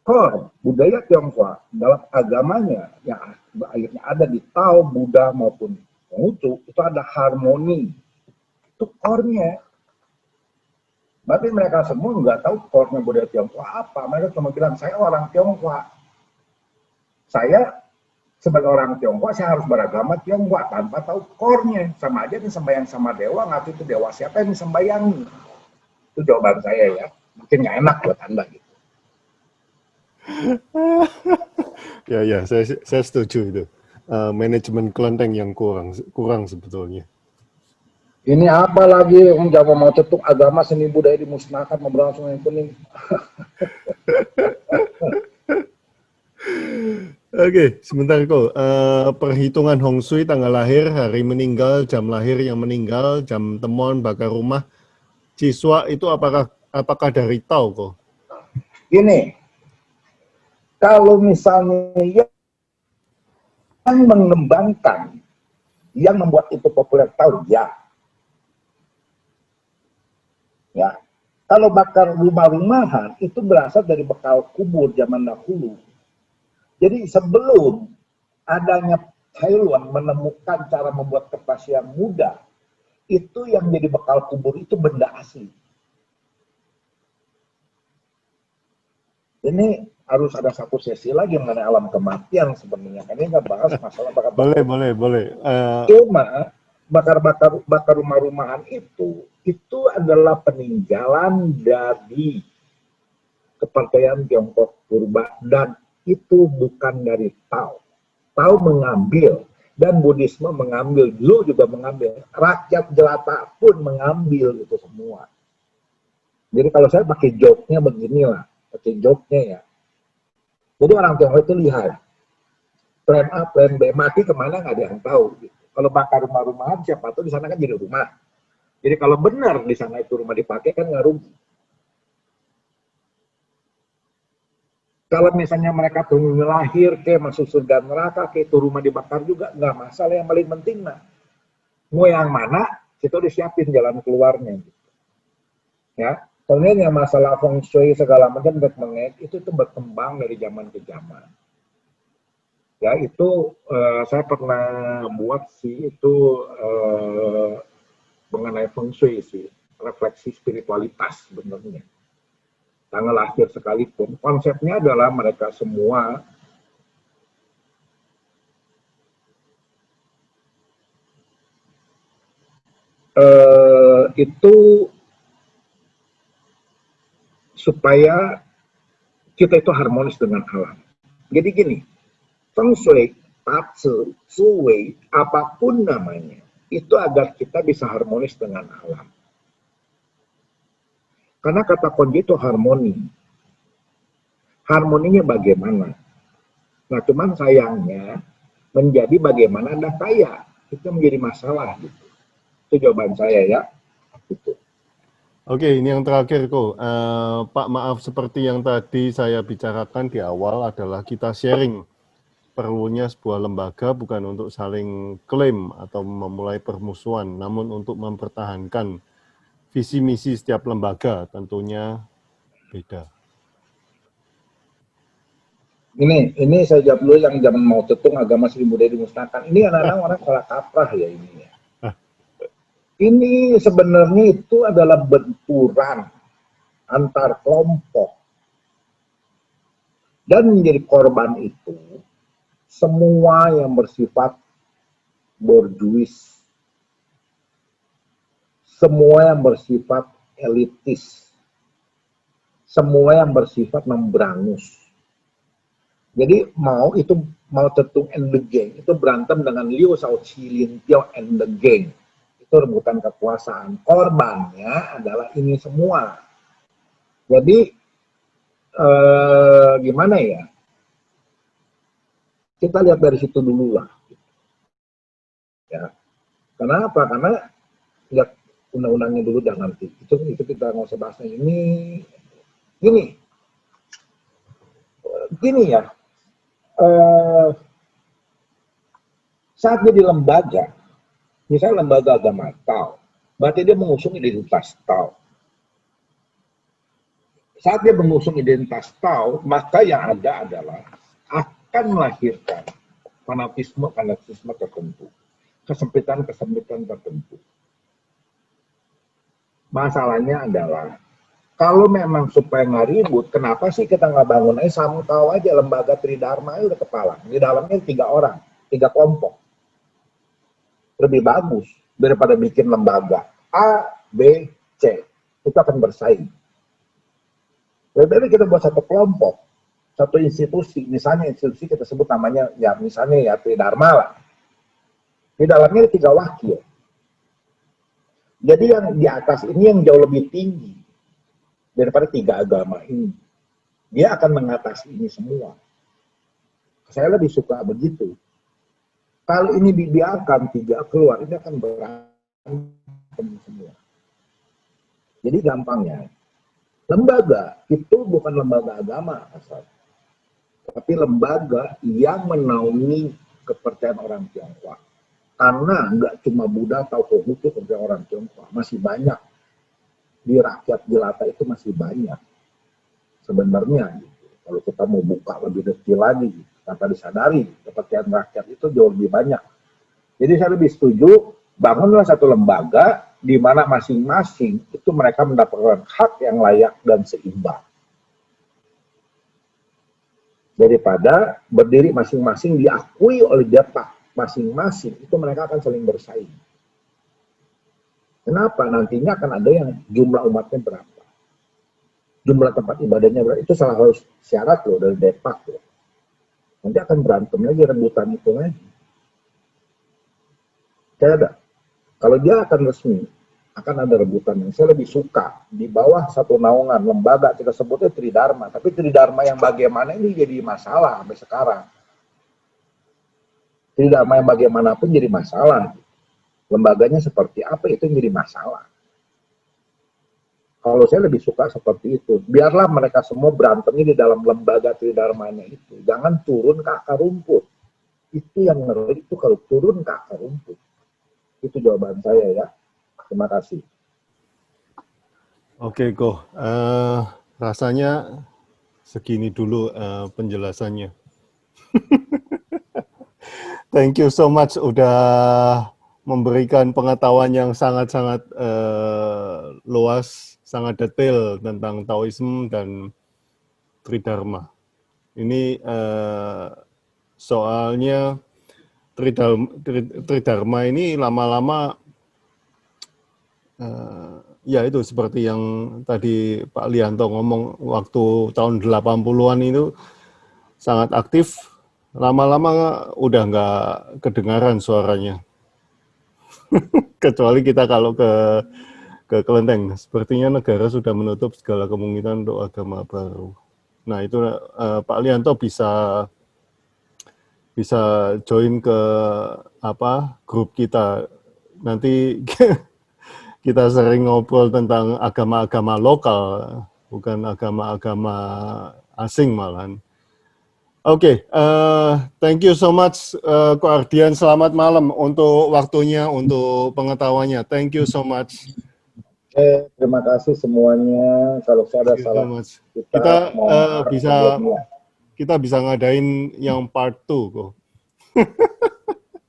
Core budaya Tionghoa dalam agamanya yang akhirnya ada di Tao, Buddha maupun Konghucu itu ada harmoni. Itu core-nya. Berarti mereka semua nggak tahu core-nya budaya Tionghoa apa. Mereka cuma bilang, saya orang Tionghoa. Saya sebagai orang Tionghoa, saya harus beragama Tionghoa tanpa tahu core-nya. Sama aja nih sembahyang sama dewa, nggak tahu itu dewa siapa yang disembayangi. Itu jawaban saya ya. Mungkin nggak enak buat Anda gitu. Ya, saya setuju itu. Manajemen kelenteng yang kurang sebetulnya. Ini apa lagi yang Jawa mau cetuk agama seni budaya dimusnahkan memberangus Sungai Kuning. Oke, sebentar kok. Perhitungan Hong Sui tanggal lahir, hari meninggal, jam lahir yang meninggal, jam temuan, bakar rumah, siswa itu apakah dari Tao kok? Gini, kalau misalnya yang mengembangkan, yang membuat itu populer tahu ya. Ya, kalau bakar rumah-rumahan itu berasal dari bekal kubur zaman dahulu. Jadi sebelum adanya Taiwan menemukan cara membuat kertas yang mudah, itu yang jadi bekal kubur itu benda asli. Ini harus ada satu sesi lagi mengenai alam kematian sebenarnya. Ini nggak bahas masalah bakar. Boleh. Cuma bakar rumah-rumahan itu adalah peninggalan dari kepercayaan Tiongkok purba dan itu bukan dari Tao. Tao mengambil dan Buddhisme mengambil, dulu juga mengambil. Rakyat jelata pun mengambil itu semua. Jadi kalau saya pakai joke-nya beginilah, pakai joke-nya ya. Jadi orang Tionghoa itu lihat plan A, plan B, mati kemana nggak ada yang tahu. Gitu. Kalau bakar rumah-rumahan siapa tahu di sana kan jadi rumah. Jadi kalau benar di sana itu rumah dipakai kan nggak rugi. Kalau misalnya mereka tunggu lahir ke masuk surga neraka ke itu rumah dibakar juga nggak masalah, yang paling penting nah mau yang mana kita udah siapin jalan keluarnya. Gitu. Ya, soalnya yang masalah feng shui segala macam itu berkembang dari zaman ke zaman. Ya itu saya pernah buat sih itu mengenai feng shui sih, refleksi spiritualitas sebenarnya. Tanggal lahir sekalipun, konsepnya adalah mereka semua itu supaya kita itu harmonis dengan alam. Jadi gini, feng shui, tatsu, suwei, apapun namanya, itu agar kita bisa harmonis dengan alam. Karena kata kunci itu harmoni. Harmoninya bagaimana? Nah, cuman sayangnya menjadi bagaimana Anda kaya. Itu menjadi masalah. Gitu. Itu jawaban saya ya. Gitu. Oke, ini yang terakhir kok. Pak, maaf seperti yang tadi saya bicarakan di awal adalah kita sharing. Perlunya sebuah lembaga bukan untuk saling klaim atau memulai permusuhan, namun untuk mempertahankan visi misi setiap lembaga tentunya beda. Ini saya jawab dulu yang zaman Mao Zedong agama seni budaya dimusnahkan. Ini anak-anak orang salah kaprah ya ini. Ini sebenarnya itu adalah benturan antar kelompok. Dan menjadi korban itu semua yang bersifat borjuis, semua yang bersifat elitis, semua yang bersifat memberangus. Jadi mau Tetung and the Gang itu berantem dengan Liu Shaoqi, Lin Piao and the Gang. Itu rebutan kekuasaan. Korbannya adalah ini semua. Jadi gimana ya? Kita lihat dari situ dulu lah. Ya. Kenapa? Karena lihat undang-undangnya dulu dah nanti. Itu kita nggak usah bahasnya. Gini ya. Saat dia di lembaga, misalnya lembaga agama Tao, berarti dia mengusung identitas Tao. Saat dia mengusung identitas Tao, maka yang ada adalah akan melahirkan fanatisme tertentu, kesempitan tertentu. Masalahnya adalah kalau memang supaya nggak ribut, kenapa sih kita nggak bangun aja sama Tao aja lembaga Tridharma udah kepala. Di dalamnya 3 orang, 3 kelompok. Lebih bagus daripada bikin lembaga A, B, C. Itu akan bersaing. Lebih baik kita buat satu kelompok, satu institusi. Misalnya institusi kita sebut namanya, ya misalnya ya Tridharma lah. Di dalamnya 3 wakil. Jadi yang di atas ini yang jauh lebih tinggi daripada 3 agama ini. Dia akan mengatasi ini semua. Saya lebih suka begitu. Kalau ini dibiarkan 3 keluar, ini akan berantem semua. Jadi gampangnya, lembaga itu bukan lembaga agama asal, tapi lembaga yang menaungi kepercayaan orang Tionghoa. Karena nggak cuma Buddha atau Konghucu kepercayaan orang Tionghoa, masih banyak. Di rakyat jelata itu masih banyak. Sebenarnya, kalau kita mau buka lebih detail lagi, tanpa disadari, kepercayaan rakyat itu jauh lebih banyak. Jadi saya lebih setuju, bangunlah satu lembaga, di mana masing-masing itu mereka mendapatkan hak yang layak dan seimbang. Daripada berdiri masing-masing diakui oleh jatah masing-masing, itu mereka akan saling bersaing. Kenapa? Nantinya akan ada yang jumlah umatnya berapa. Jumlah tempat ibadahnya berapa. Itu salah satu syarat loh dari Depak loh. Nanti akan berantem lagi, rebutan itu lagi. Kalau dia akan resmi, akan ada rebutan yang saya lebih suka. Di bawah satu naungan lembaga, kita sebutnya Tridharma. Tapi Tridharma yang bagaimana ini jadi masalah sampai sekarang. Tridharma yang bagaimanapun jadi masalah. Lembaganya seperti apa itu jadi masalah. Kalau saya lebih suka seperti itu. Biarlah mereka semua berantemnya di dalam lembaga Tridharmanya itu. Jangan turun ke akar rumput. Itu yang ngeri itu kalau turun ke akar rumput. Itu jawaban saya ya. Terima kasih. Oke, Ko. Rasanya segini dulu penjelasannya. Thank you so much udah memberikan pengetahuan yang sangat-sangat luas, sangat detail tentang Taoisme dan Tridharma. Ini soalnya Tridharma ini lama-lama ya itu seperti yang tadi Pak Lianto ngomong waktu tahun 80-an itu sangat aktif, lama-lama udah nggak kedengaran suaranya. Kecuali kita kalau ke Kelenteng, sepertinya negara sudah menutup segala kemungkinan untuk agama baru. Nah itu Pak Lianto bisa join ke grup kita. Nanti kita sering ngobrol tentang agama-agama lokal, bukan agama-agama asing malahan. Oke, thank you so much, Ko Ardian. Selamat malam untuk waktunya, untuk pengetahuannya. Thank you so much. Terima kasih semuanya. Kalau saya ada salah, kita bisa ngadain yang part 2, Ko.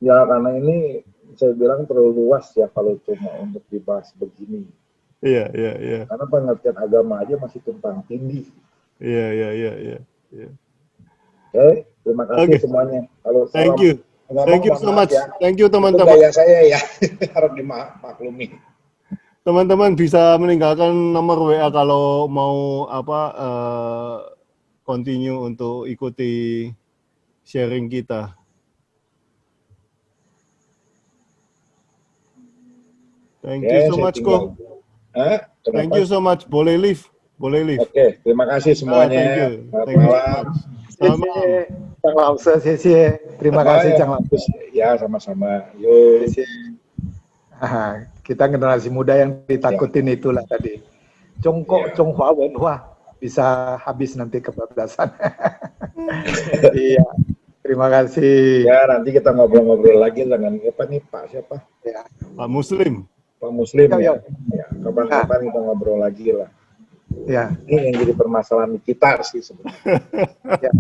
Ya, karena ini saya bilang terlalu luas ya kalau cuma untuk dibahas begini. Iya, iya, iya. Karena pengertian agama aja masih tumpang tindih. Iya, iya, iya, iya. Iya. Oke, terima kasih Oke. semuanya. Kalau Thank salam you. ngomong Thank you mohon so maaf much. ya. Thank you Itu teman-teman. gaya saya ya, harus dimaklumi. Teman-teman bisa meninggalkan nomor WA kalau mau continue untuk ikuti sharing kita. Thank you Oke, so saya much, tinggal. Ko. Kenapa? Thank you so much. Boleh leave. Boleh leave. Oke, terima kasih semuanya. Thank you. Selamat Thank you so malam. much. Selamat malam. Chang Lao Tse, xie. Terima kasih Chang Lao Tse. Ya, sama-sama. Yuk. Kita generasi muda yang ditakutin itulah tadi. Congkok, Chonghua, Wenhua. Bisa habis nanti kebablasan. Iya. Terima kasih. Ya, nanti kita ngobrol-ngobrol lagi dengan apa nih Pak siapa? Ya. Pak Muslim. Pak Muslim Yo, yo. ya. Ya, kapan-kapan kita ngobrol lagi lah. Ya. Ini yang jadi permasalahan kita sih sebenarnya. Ya.